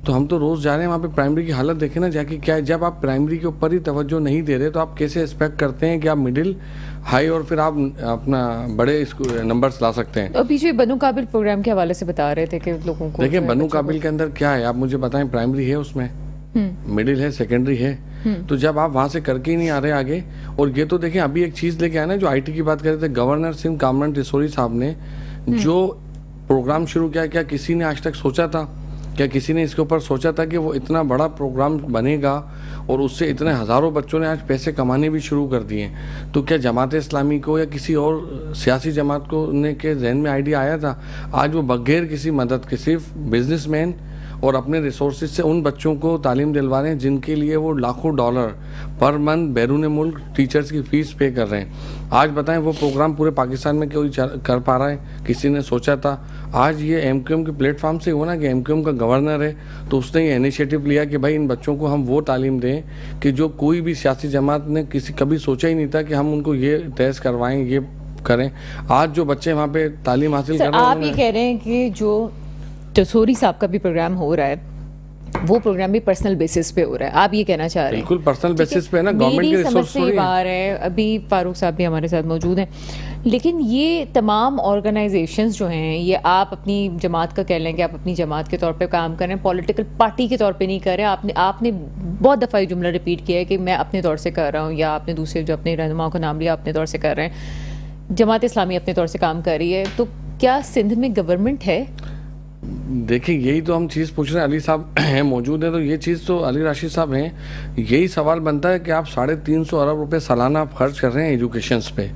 تو ہم تو روز جا رہے ہیں, وہاں پہ پرائمری کی حالت دیکھیں نا جا کے کیا ہے. جب آپ پرائمری کے اوپر ہی توجہ نہیں دے رہے تو آپ کیسے ایکسپیکٹ کرتے ہیں کہ آپ مڈل ہائی اور پھر آپ اپنا بڑے نمبرز لا سکتے ہیں. اور پیچھے بنو قابل پروگرام کے حوالے سے بتا رہے تھے کہ لوگوں کو دیکھیں بنو قابل کے اندر کیا ہے, آپ مجھے بتائیں. پرائمری ہے اس میں, مڈل ہے, سیکنڈری ہے, تو جب آپ وہاں سے کر کے ہی نہیں آ رہے آگے. اور یہ تو دیکھیں ابھی ایک چیز لے کے آئے نا, جو آئی ٹی کی بات کر رہے تھے, گورنر سندھ کامران ٹیسوری صاحب نے جو پروگرام شروع کیا, کیا کسی نے آج تک سوچا تھا, کیا کسی نے اس کے اوپر سوچا تھا کہ وہ اتنا بڑا پروگرام بنے گا اور اس سے اتنے ہزاروں بچوں نے آج پیسے کمانے بھی شروع کر دیے. تو کیا جماعت اسلامی کو یا کسی اور سیاسی جماعت کو نے کے ذہن میں آئیڈیا آیا تھا؟ آج وہ بغیر کسی مدد کے صرف بزنس مین اور اپنے ریسورسز سے ان بچوں کو تعلیم دلوا رہے ہیں جن کے لیے وہ لاکھوں ڈالر پر منتھ بیرون ملک ٹیچرز کی فیس پے کر رہے ہیں. آج بتائیں وہ پروگرام پورے پاکستان میں کوئی کر پا رہا ہے؟ کسی نے سوچا تھا؟ آج یہ ایم کیو ایم کے پلیٹ فارم سے ہوا نا کہ ایم کیو ایم کا گورنر ہے تو اس نے یہ انیشیٹو لیا کہ بھائی ان بچوں کو ہم وہ تعلیم دیں کہ جو کوئی بھی سیاسی جماعت نے کبھی سوچا ہی نہیں تھا کہ ہم ان کو یہ ٹیسٹ کروائیں, یہ کریں. آج جو بچے وہاں پہ تعلیم حاصل کر رہے ہیں, آپ یہ کہہ رہے ہیں کہ جو ٹیسوری صاحب کا بھی پروگرام ہو رہا ہے وہ پروگرام بھی پرسنل بیسس پہ ہو رہا ہے, آپ یہ کہنا چاہ رہے ہیں؟ بالکل پرسنل بیسس پہ ہے نا, گورنمنٹ کی ریسورس سے بار ہے. ابھی فاروق صاحب بھی ہمارے ساتھ موجود ہیں, لیکن یہ تمام آرگنائزیشنز جو ہیں یہ آپ اپنی جماعت کا کہہ لیں کہ آپ اپنی جماعت کے طور پہ کام کر رہے ہیں, پولیٹیکل پارٹی کے طور پہ نہیں کر رہے ہیں. آپ نے بہت دفعہ یہ جملہ ریپیٹ کیا ہے کہ میں اپنے طور سے کر رہا ہوں, یا آپ نے دوسرے جو اپنے رہنماؤں کا نام لیا اپنے طور سے کر رہے ہیں. جماعت اسلامی اپنے طور سے کام کر رہی ہے, تو کیا سندھ میں گورنمنٹ ہے؟ دیکھیں یہی تو ہم چیز پوچھ رہے ہیں. علی صاحب ہیں موجود ہیں تو یہ چیز تو علی راشد صاحب ہیں, یہی سوال بنتا ہے کہ آپ 350 ارب روپے سالانہ آپ خرچ کر رہے ہیں ایجوکیشنز پہ,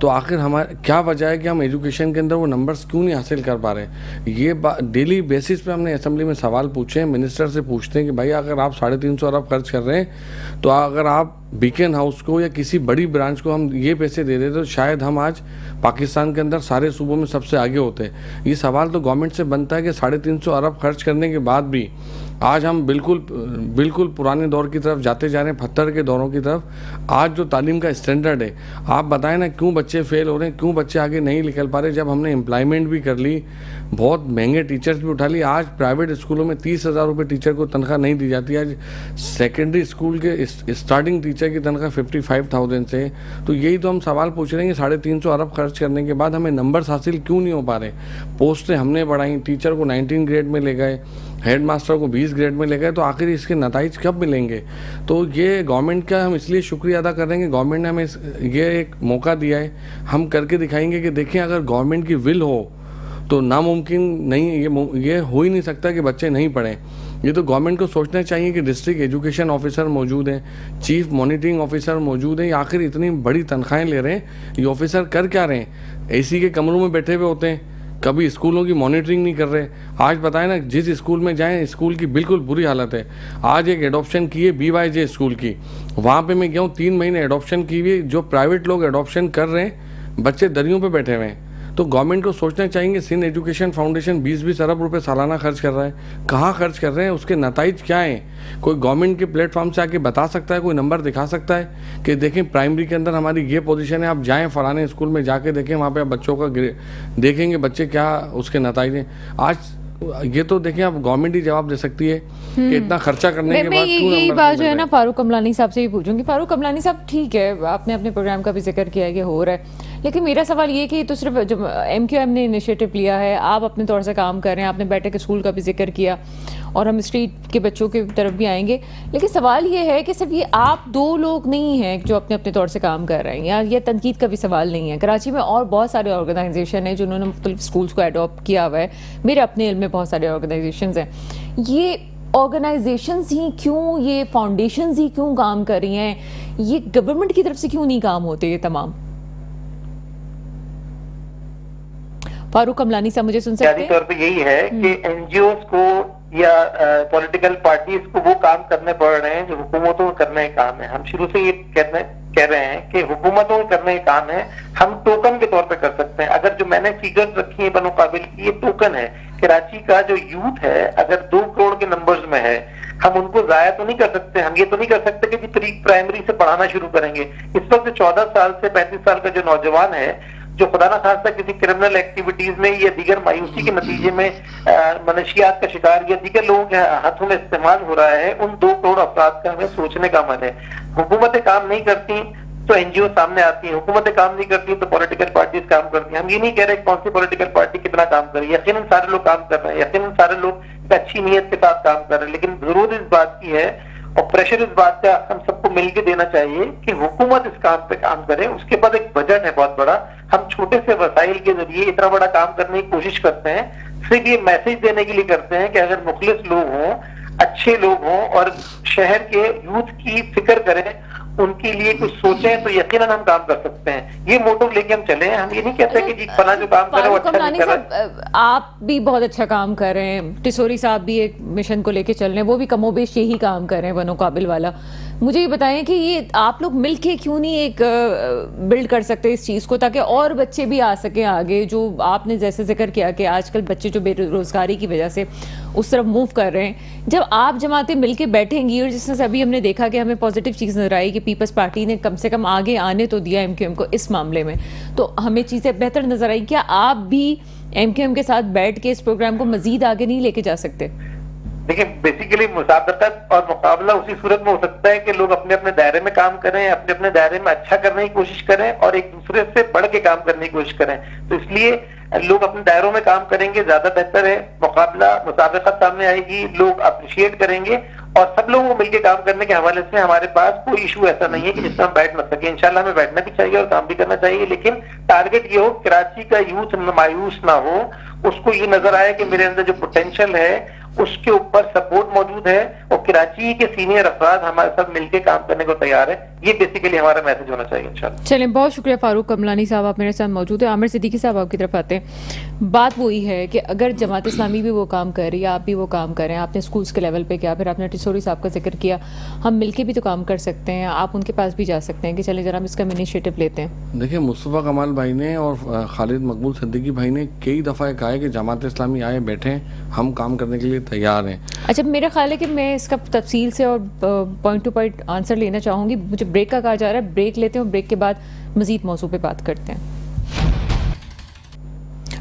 تو آخر ہمارے کیا وجہ ہے کہ ہم ایجوکیشن کے اندر وہ نمبرز کیوں نہیں حاصل کر پا رہے ہیں؟ یہ ڈیلی بیسس پہ ہم نے اسمبلی میں سوال پوچھے ہیں, منسٹر سے پوچھتے ہیں کہ بھائی اگر آپ 350 ارب خرچ کر رہے ہیں تو اگر آپ بیکن ہاؤس کو یا کسی بڑی برانچ کو ہم یہ پیسے دے دیتے تو شاید ہم آج پاکستان کے اندر سارے صوبوں میں سب سے آگے ہوتے. یہ سوال تو گورنمنٹ سے بنتا ہے کہ 350 ارب خرچ کرنے کے بعد بھی آج ہم بالکل پرانے دور کی طرف جاتے جا رہے ہیں, پتھر کے دوروں کی طرف. آج جو تعلیم کا اسٹینڈرڈ ہے, آپ بتائیں نا کیوں بچے فیل ہو رہے ہیں, کیوں بچے آگے نہیں نکل پا رہے؟ جب ہم نے امپلائمنٹ بھی کر لی, بہت مہنگے ٹیچرز بھی اٹھا لی, آج پرائیویٹ اسکولوں میں 30,000 روپے ٹیچر کو تنخواہ نہیں دی جاتی. آج سیکنڈری اسکول کے اسٹارٹنگ ٹیچر کی تنخواہ 55,000 سے. تو یہی تو ہم سوال پوچھ رہے ہیں کہ 350 ارب خرچ کرنے کے بعد ہمیں نمبرز حاصل کیوں نہیں ہو پا رہے؟ پوسٹیں ہم نے بڑھائیں, ٹیچر کو 19 گریڈ میں لے گئے, ہیڈ ماسٹر کو 20 گریڈ میں لے گئے تو آخر اس کے نتائج کب ملیں گے؟ تو یہ گورنمنٹ کا ہم اس لیے شکریہ ادا کر رہے ہیں کہ گورنمنٹ نے ہمیں یہ ایک موقع دیا ہے. ہم کر کے دکھائیں گے کہ دیکھیں اگر گورنمنٹ کی ول ہو تو ناممکن نہیں، یہ ہو ہی نہیں سکتا کہ بچے نہیں پڑھیں. یہ تو گورنمنٹ کو سوچنا چاہیے کہ ڈسٹرکٹ ایجوکیشن آفیسر موجود ہیں، چیف مانیٹرنگ آفیسر موجود ہیں، آخر اتنی بڑی تنخواہیں لے رہے ہیں، یہ آفیسر کر کیا رہے ہیں؟ اے سی کے کمروں میں بیٹھے ہوئے ہوتے ہیں، کبھی اسکولوں کی مانیٹرنگ نہیں کر رہے. آج بتائیں نا، جس اسکول میں جائیں اسکول کی بالکل بری حالت ہے. آج ایک ایڈاپشن کی ہے BYJ اسکول کی، وہاں پہ میں گیا ہوں 3 مہینے ایڈاپشن کی ہوئی. جو پرائیویٹ لوگ ایڈاپشن کر رہے ہیں بچے دریوں پہ بیٹھے ہوئے ہیں. تو گورنمنٹ کو سوچنا چاہیے کہ سندھ ایجوکیشن فاؤنڈیشن 20 ارب روپے سالانہ خرچ کر رہا ہے، کہاں خرچ کر رہے ہیں، اس کے نتائج کیا ہیں؟ کوئی گورنمنٹ کے پلیٹ فارم سے آ کے بتا سکتا ہے، کوئی نمبر دکھا سکتا ہے کہ دیکھیں پرائمری کے اندر ہماری یہ پوزیشن ہے، آپ جائیں فلانے اسکول میں جا کے دیکھیں، وہاں پہ آپ بچوں کا دیکھیں گے بچے کیا اس کے نتائج ہیں. آج یہ تو دیکھیں آپ گورنمنٹ ہی جواب دے سکتی ہے کہ اتنا خرچہ کرنے کے بعد کیوں یہی بات جو ہے نا فاروق کملانی صاحب سے ہی پوچھوں گی. فاروق کملانی صاحب، ٹھیک ہے آپ نے اپنے پروگرام کا بھی ذکر کیا ہے کہ ہو رہا ہے، لیکن میرا سوال یہ کہ تو صرف جب MQM نے انیشیٹو لیا ہے، آپ اپنے طور سے کام کر رہے ہیں، آپ نے بیٹھک اسکول کا بھی ذکر کیا اور ہم اسٹریٹ کے بچوں کی طرف بھی آئیں گے، لیکن سوال یہ ہے کہ صرف یہ آپ 2 لوگ نہیں ہیں جو اپنے اپنے طور سے کام کر رہے ہیں، یا یہ تنقید کا بھی سوال نہیں ہے. کراچی میں اور بہت سارے آرگنائزیشن ہیں جنہوں نے مختلف اسکولس کو اڈاپٹ کیا ہوا ہے. میرے اپنے علم میں بہت سارے آرگنائزیشنز ہیں. یہ آرگنائزیشنز ہی کیوں، یہ فاؤنڈیشنز ہی کیوں کام کر رہی ہیں؟ یہ گورنمنٹ کی طرف سے کیوں نہیں کام ہوتے یہ تمام؟ فاروق کملانی صاحب مجھے سن سکتے ہیں؟ طور پہ یہی ہے کہ NGOs کو یا پولیٹیکل پارٹیز کو وہ کام کرنے پڑ رہے ہیں جو حکومتوں کو کرنے کا کام ہے. ہم شروع سے یہ کہہ رہے ہیں کہ حکومتوں کو کرنے کا کام ہے، ہم ٹوکن کے طور پہ کر سکتے ہیں. اگر جو میں نے فیگر رکھی ہے بنوقابل کی، یہ ٹوکن ہے. کراچی کا جو یوتھ ہے اگر 2 کروڑ کے نمبرز میں ہے، ہم ان کو ضائع تو نہیں کر سکتے. ہم یہ تو نہیں کر سکتے کہ پری پرائمری سے پڑھانا شروع کریں گے. اس وقت 14 سال سے 35 سال کا جو نوجوان ہے جو خدا نہ خواستہ کسی کرمنل ایکٹیویٹیز میں یا دیگر مایوسی کے نتیجے میں منشیات کا شکار یا دیگر لوگوں کے ہاتھوں میں استعمال ہو رہا ہے، ان 2 کروڑ افراد کا ہمیں سوچنے کا عمل ہے. حکومتیں کام نہیں کرتی تو NGO سامنے آتی ہیں، حکومتیں کام نہیں کرتی تو پولیٹیکل پارٹیز کام کرتی ہیں. ہم یہ نہیں کہہ رہے کون سی پولیٹیکل پارٹی کتنا کام کر رہی ہے، یقیناً سارے لوگ کام کر رہے ہیں، یقیناً سارے لوگ ایک اچھی نیت کے ساتھ کام کر رہے ہیں، لیکن ضرورت اس بات کی ہے اور پریشر اس بات کا ہم سب کو مل کے دینا چاہیے کہ حکومت اس کام پہ کام کرے. اس کے بعد ایک بجٹ ہے بہت بڑا، ہم چھوٹے سے وسائل کے ذریعے اتنا بڑا کام کرنے کی کوشش کرتے ہیں. صرف یہ میسج دینے کے لیے کرتے ہیں کہ اگر مخلص لوگ ہوں، اچھے لوگ ہوں اور شہر کے یوتھ کی فکر کریں، ان کے لیے کچھ سوچیں، تو یقیناً ہم کام کر سکتے ہیں. یہ موٹو لے کے ہم چلے ہیں. ہم یہ نہیں کہتے کہ جی فلاں جو کام کر رہے ہیں وہ اچھا نہیں کر رہا. آپ بھی بہت اچھا کام کر رہے ہیں، ٹسوری صاحب بھی ایک مشن کو لے کے چل رہے ہیں، وہ بھی کم و بیش یہی کام کر رہے ہیں بنو قابل والا. مجھے یہ بتائیں کہ یہ آپ لوگ مل کے کیوں نہیں ایک بلڈ کر سکتے اس چیز کو، تاکہ اور بچے بھی آ سکیں آگے؟ جو آپ نے جیسے ذکر کیا کہ آج کل بچے جو بے روزگاری کی وجہ سے اس طرف موو کر رہے ہیں، جب آپ جماعتیں مل کے بیٹھیں گی، اور جس طرح سے ابھی ہم نے دیکھا کہ ہمیں پازیٹیو چیز نظر آئی کہ پیپلز پارٹی نے کم سے کم آگے آنے تو دیا MQM کو اس معاملے میں، تو ہمیں چیزیں بہتر نظر آئی. کیا آپ بھی MQM کے ساتھ بیٹھ کے اس پروگرام کو مزید آگے نہیں لے کے جا سکتے؟ دیکھیں بیسیکلی مسابقت اور مقابلہ اسی صورت میں ہو سکتا ہے کہ لوگ اپنے اپنے دائرے میں کام کریں، اپنے اپنے دائرے میں اچھا کرنے کی کوشش کریں اور ایک دوسرے سے بڑھ کے کام کرنے کی کوشش کریں. تو اس لیے لوگ اپنے دائروں میں کام کریں گے زیادہ بہتر ہے. مقابلہ مسابقت سامنے آئے گی، لوگ اپریشیٹ کریں گے، اور سب لوگوں کو مل کے کام کرنے کے حوالے سے ہمارے پاس کوئی ایشو ایسا نہیں ہے کہ جس میں ہم بیٹھ نہ سکیں. انشاءاللہ ہمیں بیٹھنا بھی چاہیے اور کام بھی کرنا چاہیے، لیکن ٹارگٹ یہ ہو کراچی کا یوتھ مایوس نہ ہو، اس کو یہ نظر آئے کہ میرے اندر جو پوٹینشیل ہے اس کے اوپر سپورٹ موجود ہے اور کراچی کے سینئر افراد ہمارے ساتھ مل کے کام کرنے کو تیار ہے. یہ بیسیکلی ہمارا میسج ہونا چاہیے انشاءاللہ. چلیں، بہت شکریہ فاروق کملانی صاحب، آپ میرے ساتھ موجود ہیں. عامر صدیقی صاحب آپ کی طرف آتے ہیں. بات وہی ہے کہ اگر جماعت اسلامی بھی وہ کام کر رہی ہے، آپ بھی وہ کام کر رہے ہیں، آپ نے اسکولس کے لیول پہ کیا، پھر آپ نے ٹسوری صاحب کا ذکر کیا، ہم مل کے بھی تو کام کر سکتے ہیں. آپ ان کے پاس بھی جا سکتے ہیں کہ چلیں ذرا ہم اس کا انیشیٹو لیتے ہیں. دیکھیں مصطفیٰ کمال بھائی نے اور خالد مقبول صدیقی بھائی نے کئی دفعہ کہا ہے کہ جماعت اسلامی آئے بیٹھیں، ہم کام کرنے کے لیے تیار ہیں. اچھا، میرا خیال ہے کہ میں اس کا تفصیل سے اور پوائنٹ ٹو پوائنٹ آنسر لینا چاہوں گی. مجھے بریک کا کہا جا رہا ہے، بریک لیتے ہیں اور بریک کے بعد مزید موضوع پہ بات کرتے ہیں.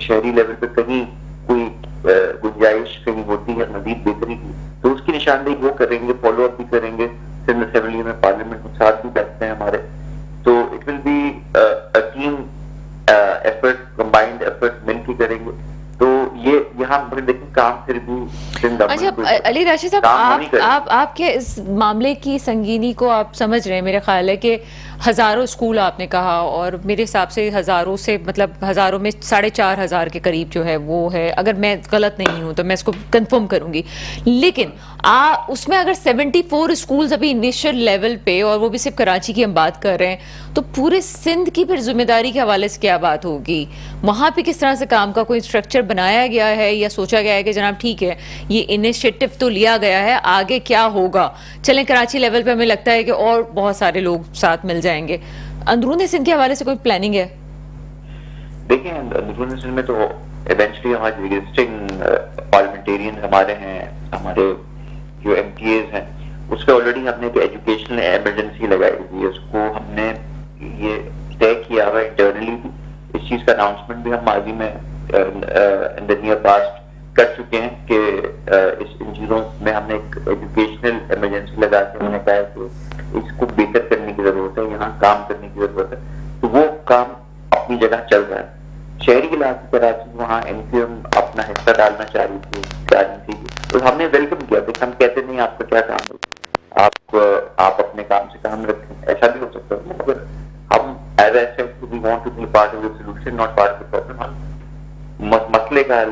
شہری لیول پہ کہیں کوئی گنجائش کہیں ہوتی ہے مزید بہتری کی تو اس کی نشاندہی وہ کریں گے, فالو اپ بھی کریں گے. سندھ اسمبلی میں پارلیمنٹ میں ساتھ بھی بیٹھتے ہیں ہمارے, تو it will be team effort, combined effort مل کے کریں گے. تو یہ یہاں دیکھیں کام پھر بھی اچھا علی راشد صاحب, آپ کے اس معاملے کی سنگینی کو آپ سمجھ رہے ہیں. میرا خیال ہے کہ ہزاروں اسکول آپ نے کہا, اور میرے حساب سے ہزاروں سے مطلب ہزاروں میں 4,500 کے قریب جو ہے وہ ہے, اگر میں غلط نہیں ہوں تو میں اس کو کنفرم کروں گی. لیکن اس میں اگر 74 اسکولز ابھی انیشل لیول پہ, اور وہ بھی صرف کراچی کی ہم بات کر رہے ہیں, تو پورے سندھ کی پھر ذمہ داری کے حوالے سے کیا بات ہوگی؟ وہاں پہ کس طرح سے کام کا کوئی اسٹرکچر بنایا گیا ہے یا سوچا گیا ہے کہ جناب ٹھیک ہے یہ انیشیٹو تو لیا گیا ہے, آگے کیا ہوگا؟ چلیں کراچی لیول پہ ہمیں لگتا ہے کہ اور بہت سارے لوگ ساتھ مل جائیں گے. اندرون سندھ کے حوالے سے کوئی پلاننگ ہے؟ دیکھیں اندرون سندھ میں تو ایونچولی ہمارے ایگزسٹنگ پارلیمنٹیرین ہمارے ہیں, ہمارے جو ایم پی ایز ہیں, اس پہ آلریڈی ہم نے ایک ایجوکیشنل ایمرجنسی لگائی ہوئی ہے. اس کو ہم نے یہ طے کیا ہوا انٹرنلی بھی, اس چیز کا اناؤنسمنٹ بھی ہم ماضی میں ان دا نیئر پاسٹ کر چکے ہیں کہ ان چیزوں میں ہم نے ایک ایجوکیشنل ایمرجنسی لگا کے ہم نے کہا کہ اس کو بہتر کرنے کی ضرورت ہے, یہاں کام کرنے کی ضرورت ہے. تو وہ کام اپنی جگہ چل رہا ہے. شہری علاقے کراچی وہاں این پی ایم اپنا حصہ ڈالنا چاہ رہی تھی, تو ہم نے ویلکم کیا. دیکھ ہم کہتے نہیں آپ کا کیا کام ہے, آپ اپنے کام سے کام رکھیں, ایسا بھی ہو سکتا ہے, مگر ہم as a we want to be part of the solution not part of the problem. مسئلے کا حل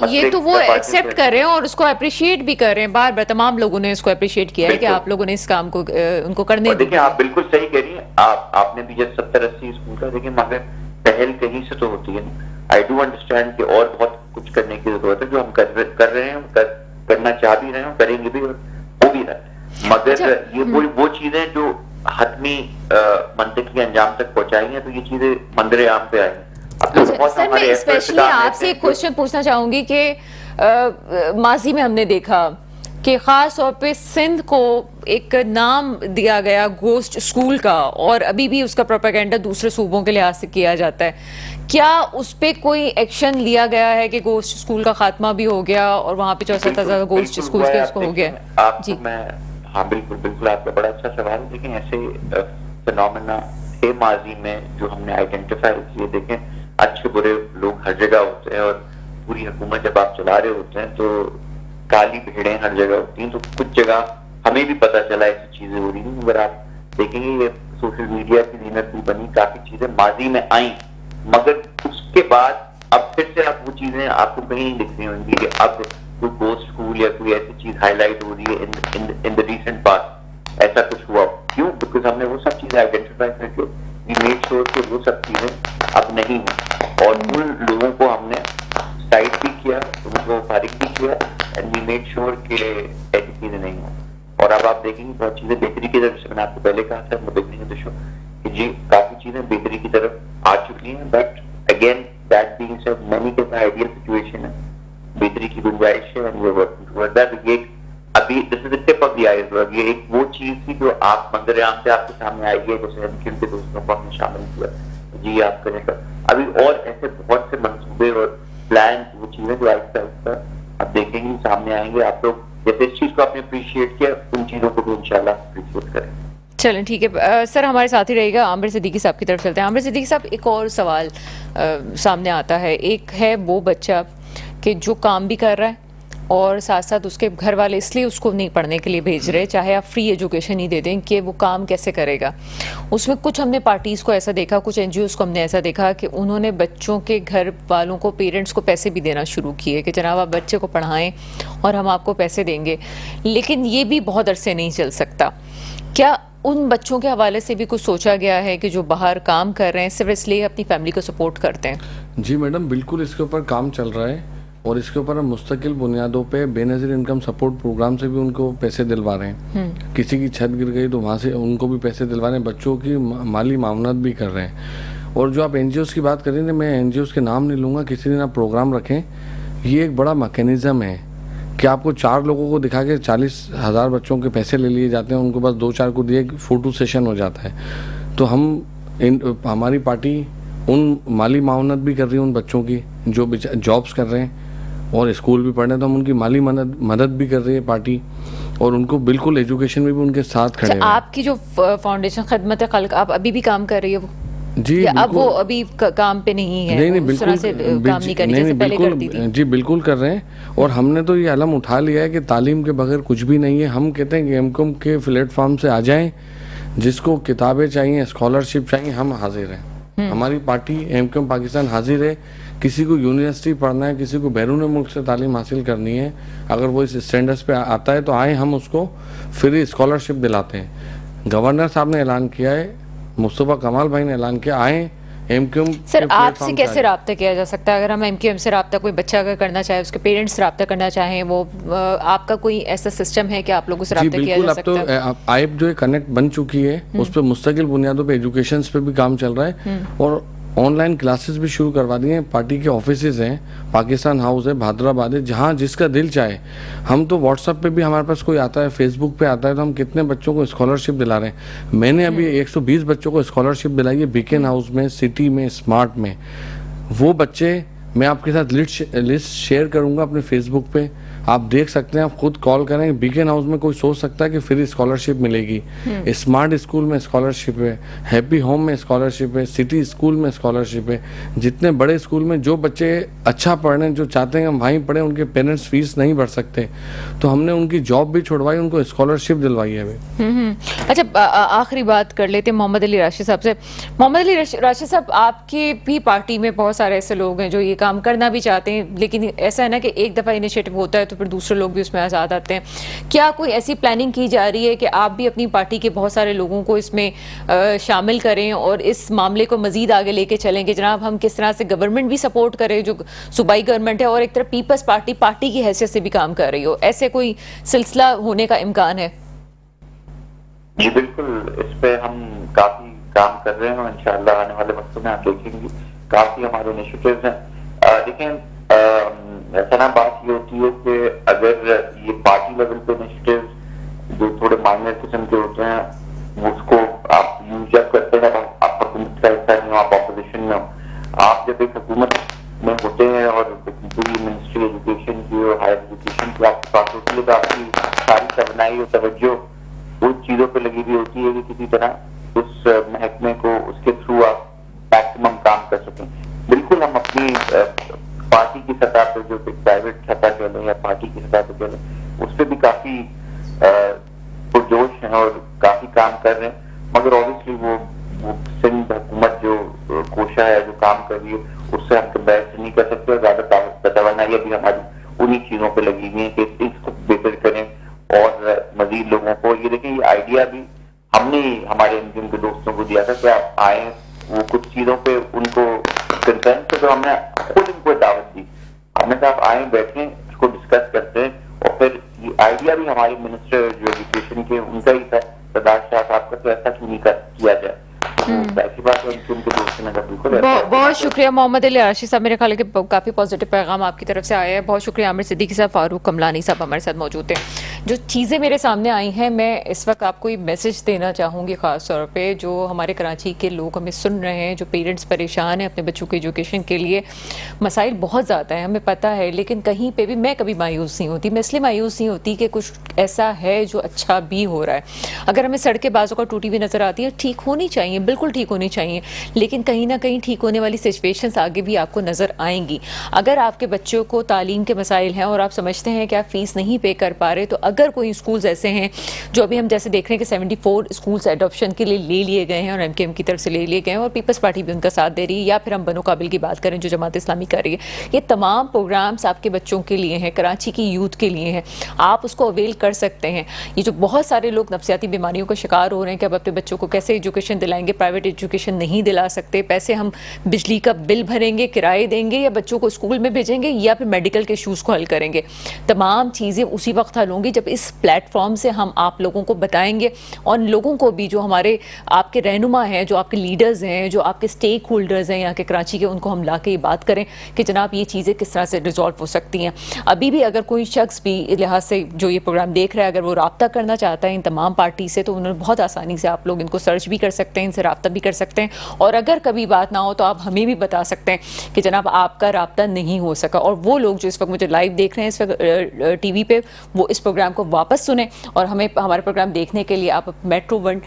یہ تو وہ ایکسپٹ کر رہے ہیں اور اس کو اپریشیٹ بھی کر رہے ہیں, بار بار تمام لوگوں نے اس کو اپریشیٹ کیا ہے کہ آپ لوگوں نے اس کام کو ان کو کرنے دیا. دیکھیں آپ بالکل صحیح کہہ رہی ہیں, آپ نے بھی جب 70-80 اسکول کا دیکھیں, مگر پہل کہیں سے تو ہوتی ہے. آئی ڈو انڈرسٹینڈ کہ اور بہت کچھ کرنے کی ضرورت ہے جو ہم کر رہے ہیں, کرنا چاہ بھی رہے ہیں, کریں گے بھی, ہو بھی رہا ہے. مگر یہ وہ چیزیں جو حتمی منطقی انجام تک پہنچائی ہیں, تو یہ چیزیں منظر عام پہ آئی ہیں. سر میں اسپیشلی آپ سے ایک کوشچن پوچھنا چاہوں گی کہ ماضی میں ہم نے دیکھا کہ خاص طور پہ سندھ کو ایک نام دیا گیا گوسٹ اسکول کا, اور ابھی بھی اس کا پروپیگنڈا دوسرے صوبوں کے لحاظ سے کیا جاتا ہے. کیا اس پہ کوئی ایکشن لیا گیا ہے کہ گوسٹ اسکول کا خاتمہ بھی ہو گیا اور وہاں پہ 64,000 گوسٹ اسکول کے اس کو ہو گیا؟ جی ہاں بالکل آپ کا بڑا اچھا سوال. لیکن ایسے فینومینا تھے ماضی میں جو ہم نے آئیڈینٹیفائی کیے. دیکھیں اچھے برے لوگ ہر جگہ ہوتے ہیں, اور پوری حکومت جب آپ چلا رہے ہوتے ہیں تو کالی بھیڑیں ہر جگہ ہوتی ہیں. تو کچھ جگہ ہمیں بھی پتہ چلا ایسی چیزیں ہو رہی ہیں. اگر آپ دیکھیں گے یہ سوشل میڈیا کی زینت بھی بنی, کافی چیزیں ماضی میں آئیں, مگر اس کے بعد اب پھر سے آپ وہ چیزیں آپ کو کہیں نہیں دکھ رہی ہوں گی کہ اب کوئی گوسٹ اسکول یا کوئی ایسی چیز ہائی لائٹ ہو رہی ہے ان دا ریسنٹ پاسٹ. ایسا کچھ ہوا کیوں؟ بیکاز ہم نے وہ سب چیزیں آئیڈینٹیفائی کر کے وی میڈ شیور کہ وہ سب چیزیں اب نہیں ہیں, اور ان لوگوں کو ہم نے سائٹ بھی کیا, ان کو فارغ بھی کیا, اینڈ وی میڈ شیور کہ ایسی چیزیں نہیں ہوں. اور اب آپ دیکھیں گے بہت چیزیں بہتری کی طرف سے, میں نے آپ کو پہلے کہا تھا بگننگ آف دی شو کہ جی کافی چیزیں بہتری کی طرف آ چکی ہیں. But again that being said many کے آئیڈیل سچویشن ہے, بہتری کی گنجائش ہے, and we are working toward that. یہ ابھی دس از دی ٹپ آف دی آئس برگ. یہ ایک وہ چیز تھی جو آپ منظر عام سے آپ کے سامنے آئی ہے, جیسے ہم کے دوستوں کو ہم نے شامل کیا جی آپ کریں گا. ابھی اور ایسے بہت سے منصوبے اور پلان, وہ چیزیں جو آہستہ آہستہ اب دیکھیں گے سامنے آئیں گے. آپ لوگ جیسے اس چیز کو آپ نے اپریشیٹ کیا, ان چیزوں کو بھی انشاءاللہ اپریشیٹ کریں. چلیں ٹھیک ہے سر, ہمارے ساتھ ہی رہے گا. عامر صدیقی صاحب کی طرف چلتے ہیں. عامر صدیقی صاحب, ایک اور سوال سامنے آتا ہے. ایک ہے وہ بچہ کہ جو کام بھی کر رہا ہے اور ساتھ ساتھ اس کے گھر والے اس لیے اس کو نہیں پڑھنے کے لیے بھیج رہے, چاہے آپ فری ایجوکیشن ہی دے دیں, کہ وہ کام کیسے کرے گا. اس میں کچھ ہم نے پارٹیز کو ایسا دیکھا, کچھ این جی اوز کو ہم نے ایسا دیکھا کہ انہوں نے بچوں کے گھر والوں کو, پیرنٹس کو پیسے بھی دینا شروع کیے کہ جناب آپ بچے کو پڑھائیں اور ہم آپ کو پیسے دیں گے. لیکن یہ بھی بہت عرصے نہیں چل سکتا. کیا ان بچوں کے حوالے سے بھی کچھ سوچا گیا ہے کہ جو باہر کام کر رہے ہیں صرف اس لیے اپنی فیملی کو سپورٹ کرتے ہیں؟ جی میڈم بالکل اس کے اوپر کام چل رہا ہے, اور اس کے اوپر ہم مستقل بنیادوں پہ بے نظیر انکم سپورٹ پروگرام سے بھی ان کو پیسے دلوا رہے ہیں. کسی کی چھت گر گئی تو وہاں سے ان کو بھی پیسے دلوا رہے ہیں, بچوں کی مالی معاونت بھی کر رہے ہیں. اور جو آپ این جی اوز کی بات کر رہے ہیں, میں این جی اوز کے نام نہیں لوں گا, کسی دن آپ پروگرام رکھیں. یہ ایک بڑا میکینزم ہے کہ آپ کو 4 لوگوں کو دکھا کے 40,000 بچوں کے پیسے لے لیے جاتے ہیں, ان کو بس 2-4 کو دیے فوٹو سیشن ہو جاتا ہے. تو ہماری پارٹی ان مالی معاونت بھی کر رہی ہے ان بچوں کی جو جابس کر رہے ہیں اور اسکول بھی پڑھ رہے ہیں, تو ہم ان کی مالی مدد بھی کر رہی ہے پارٹی, اور ان کو بالکل ایجوکیشن میں بھی ان کے ساتھ کھڑے ہیں. آپ کی جو فاؤنڈیشن خدمت خلق, آپ ابھی بھی کام کر رہی ہے وہ؟ جی اب وہ ابھی کام پہ نہیں ہے, نہیں اس طرح سے کام نہیں کر رہی جیسے پہلے کرتی تھی؟ جی بالکل کر رہے ہیں, اور ہم نے تو یہ علم اٹھا لیا ہے کہ تعلیم کے بغیر کچھ بھی نہیں ہے. ہم کہتے ہیں کہ ایم کام کے پلیٹ فارم سے آ جائیں, جس کو کتابیں چاہیے, اسکالرشپ چاہیے, ہم حاضر ہیں. ہماری پارٹی ایم کام پاکستان حاضر ہے. کسی کو یونیورسٹی پڑھنا ہے, کسی کو بیرون ملک سے تعلیم حاصل کرنی ہے, اگر وہ اس اسٹینڈرڈس پہ آتا ہے تو آئیں, ہم اس کو فری اسکالرشپ دلاتے ہیں. گورنر صاحب نے اعلان کیا ہے, مصطفیٰ کمال بھائی نے اعلان کیا, آئیں ایم کیو ایم. سر آپ سے کیسے رابطہ کیا جا سکتا ہے؟ اگر ہم ایم کیو ایم سے رابطہ, کوئی بچہ اگر کرنا چاہے, اس کے پیرنٹس رابطہ کرنا چاہیں, وہ آپ کا کوئی ایسا سسٹم ہے کہ آپ لوگوں سے رابطہ کیا جا سکتا ہے؟ اب تو آئپ جو ہے کنیکٹ بن چکی ہے, اس پہ مستقل بنیادوں پہ ایجوکیشنز پہ بھی کام چل رہا ہے, اور آن لائن کلاسز بھی شروع کروا دی ہیں. پارٹی کے آفیسز ہیں, پاکستان ہاؤس ہے, بہادرآباد ہے, جہاں جس کا دل چاہے. ہم تو واٹس ایپ پہ بھی ہمارے پاس کوئی آتا ہے, فیس بک پہ آتا ہے, تو ہم کتنے بچوں کو اسکالرشپ دلا رہے ہیں. میں نے ابھی 120 بچوں کو اسکالرشپ دلائی ہے, بیکن ہاؤس میں, سٹی میں, اسمارٹ میں. وہ بچے میں آپ کے ساتھ لسٹ شیئر کروں گا اپنے فیس بک پہ, آپ دیکھ سکتے ہیں, آپ خود کال کریں. بیکن ہاؤس میں کوئی سوچ سکتا ہے کہ فری اسکالرشپ ملے گی, اسمارٹ اسکول میں اسکالرشپ ہے, ہیپی ہوم میں اسکالرشپ ہے, سٹی اسکول میں اسکالرشپ ہے. جتنے بڑے اسکول میں جو بچے اچھا پڑھ رہے ہیں, جو چاہتے ہیں ہم وہیں پڑھیں, ان کے پیرنٹس فیس نہیں بھر سکتے, تو ہم نے ان کی جاب بھی چھوڑوائی, ان کو اسکالرشپ دلوائی ہے ابھی. اچھا, آخری بات کر لیتے ہیں محمد علی راشد صاحب سے. محمد علی راشد صاحب, آپ کی بھی پارٹی میں بہت سارے ایسے لوگ ہیں جو یہ کام کرنا بھی چاہتے ہیں, لیکن ایسا ہے نا کہ ایک دفعہ انیشیٹو ہوتا ہے تو پھر دوسرے لوگ بھی اس میں آزاد آتے ہیں. کیا کوئی ایسی پلاننگ کی جا رہی ہے کہ آپ بھی اپنی پارٹی کے بہت سارے لوگوں کو اس میں شامل کریں اور اس معاملے کو مزید آگے لے کے چلیں کہ جناب ہم کس طرح سے گورنمنٹ بھی سپورٹ کرے, جو صوبائی گورنمنٹ ہے, اور ایک طرف پیپلز پارٹی کی حیثیت سے بھی کام کر رہی ہو؟ ایسے کوئی سلسلہ ہونے کا امکان ہے؟ جی بالکل, اس پہ ہم کافی کام کر رہے ہیں, اور انشاءاللہ آنے والے وقتوں میں آپ دیکھیں گے کافی ہمارے انیشیٹیوز ہیں. لیکن ایسا نا بات یہ ہوتی ہے کہ اگر یہ پارٹی لیول پہ انیشیٹیوز جو تھوڑے مائنر قسم کے ہوتے ہیں, اس کو آپ یوز جب کرتے ہیں, آپ حکومت کا حصہ نہیں ہو, آپ اپوزیشن میں ہو. آپ جب ایک حکومت میں ہوتے ہیں اور پوری منسٹری ایجوکیشن کی اور ہائر ایجوکیشن کی آپ کے پاس ہوتی ہے, تو آپ کی ساری توانائی اور توجہ ان چیزوں پہ لگی ہوئی ہوتی ہے کہ کسی طرح اس محکمے کو, اس کے تھرو آپ میکسیمم کام کر سکیں. بالکل ہم اپنی پارٹی کی سطح پہ, جو پرائیویٹ سطح کہہ لیں یا پارٹی کی سطح پہ کہہ لیں, اس پہ بھی کافی پرجوش ہیں اور کافی کام کر رہے ہیں. مگر اوبیسلی وہ سندھ حکومت جو کوشاں ہے, جو کام کر رہی ہے, اس سے ہم کمپیریزن نہیں کر سکتے, اور زیادہ توانائی ابھی ہماری انہی چیزوں پہ لگی ہوئی ہیں کہ اس کو بہتر کریں اور مزید لوگوں کو. یہ دیکھیں, یہ آئیڈیا بھی ہم نے ہمارے انجن کے دوستوں کو دیا تھا کہ آپ آئیں, وہ کچھ چیزوں پہ ان کو کنسرن سے, تو ہم نے خود ان کو دعوت دی. ہم نے کہا آپ آئیں, بیٹھیں, اس کو ڈسکس کرتے ہیں. اور پھر یہ آئیڈیا بھی ہمارے منسٹر جو ایجوکیشن کے, ان کا ہی تھا, سردار شاہ صاحب کا, تو ایسا کیوں نہیں کیا جائے. ایسی بات ہے ان کے دوست نے بالکل. بہت شکریہ محمد علی راشد صاحب, میرے خیال ہے کہ کافی پازیٹیو پیغام آپ کی طرف سے آیا ہے. بہت شکریہ. عامر صدیقی صاحب, فاروق کملانی صاحب ہمارے ساتھ موجود ہیں. جو چیزیں میرے سامنے آئی ہیں, میں اس وقت آپ کو یہ میسج دینا چاہوں گی خاص طور پہ, جو ہمارے کراچی کے لوگ ہمیں سن رہے ہیں, جو پیرنٹس پریشان ہیں اپنے بچوں کی ایجوکیشن کے لیے. مسائل بہت زیادہ ہیں, ہمیں پتہ ہے, لیکن کہیں پہ بھی میں کبھی مایوس نہیں ہوتی. میں اس لیے مایوس نہیں ہوتی کہ کچھ ایسا ہے جو اچھا بھی ہو رہا ہے. اگر ہمیں سڑکیں بعضوں کا ٹوٹی ہوئی نظر آتی ہے, ٹھیک ہونی چاہیے, بالکل ٹھیک ہونی چاہیے, لیکن کہیں نہ کہیں ٹھیک ہونے والی سچویشنز آگے بھی آپ کو نظر آئیں گی. اگر آپ کے بچوں کو تعلیم کے مسائل ہیں اور آپ سمجھتے ہیں کہ آپ فیس نہیں پے کر پا رہے, تو اگر کوئی اسکولز ایسے ہیں جو ابھی ہم جیسے دیکھ رہے ہیں کہ 74 اسکولز ایڈاپشن کے لیے لے لیے گئے ہیں, اور ایم کے ایم کی طرف سے لے لیے گئے ہیں, اور پیپلز پارٹی بھی ان کا ساتھ دے رہی ہے, یا پھر ہم بنو قابل کی بات کریں جو جماعت اسلامی کر رہی ہے. یہ تمام پروگرامز آپ کے بچوں کے لیے ہیں, کراچی کی یوتھ کے لیے ہیں, آپ اس کو اویل کر سکتے ہیں. یہ جو بہت سارے لوگ نفسیاتی بیماریوں کا شکار ہو رہے ہیں کہ اب اپنے بچوں کو کیسے ایجوکیشن دلائیں گے, پرائیویٹ ایجوکیشن نہیں دلا سکتے, پیسے ہم بجلی کا بل بھریں گے, کرائے دیں گے, یا بچوں کو اسکول میں بھیجیں گے, یا پھر میڈیکل کے ایشوز کو حل کریں گے. تمام چیزیں اسی وقت حل ہوں گی جب اس پلیٹ فارم سے ہم آپ لوگوں کو بتائیں گے اور لوگوں کو بھی جو ہمارے آپ کے رہنما ہیں, جو آپ کے لیڈرز ہیں, جو آپ کے اسٹیک ہولڈرز ہیں یہاں کے کراچی کے, ان کو ہم لا کے یہ بات کریں کہ جناب یہ چیزیں کس طرح سے ریزالو ہو سکتی ہیں. ابھی بھی اگر کوئی شخص بھی لحاظ سے جو یہ پروگرام دیکھ رہا ہے اگر وہ رابطہ کرنا چاہتا ہے ان تمام پارٹی سے, تو انہوں نے بہت آسانی سے آپ لوگ ان کو سرچ بھی کر سکتے ہیں, ان سے رابطہ بھی کر سکتے ہیں, اور اگر کبھی بات نہ ہو تو آپ ہمیں بھی بتا سکتے ہیں کہ جناب آپ کا رابطہ نہیں ہو سکا. اور وہ لوگ جو اس وقت مجھے لائیو دیکھ رہے ہیں اس وقت ٹی وی پہ, وہ اس پروگرام کو واپس سنیں, اور ہمیں ہمارے پروگرام دیکھنے کے لیے آپ میٹرو ون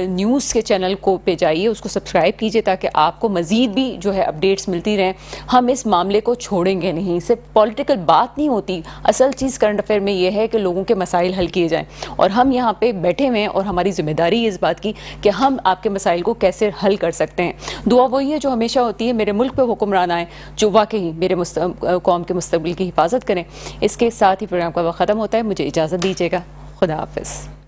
نیوز کے چینل کو پہ جائیے, اس کو سبسکرائب کیجیے تاکہ آپ کو مزید بھی جو ہے اپڈیٹس ملتی رہیں. ہم اس معاملے کو چھوڑیں گے نہیں, صرف پولیٹیکل بات نہیں ہوتی, اصل چیز کرنٹ افیئر میں یہ ہے کہ لوگوں کے مسائل حل کیے جائیں, اور ہم یہاں پہ بیٹھے ہوئے ہیں اور ہماری ذمہ داری ہے اس بات کی کہ ہم آپ کے مسائل کو کیسے حل کر سکتے ہیں. دعا وہی ہے جو ہمیشہ ہوتی ہے, میرے ملک پہ حکمران آئیں جو واقعی میرے قوم کے مستقبل کی حفاظت کریں. اس کے ساتھ ہی پروگرام کا وقت ختم ہوتا ہے, مجھے اجازت دیجیے گا, خدا حافظ.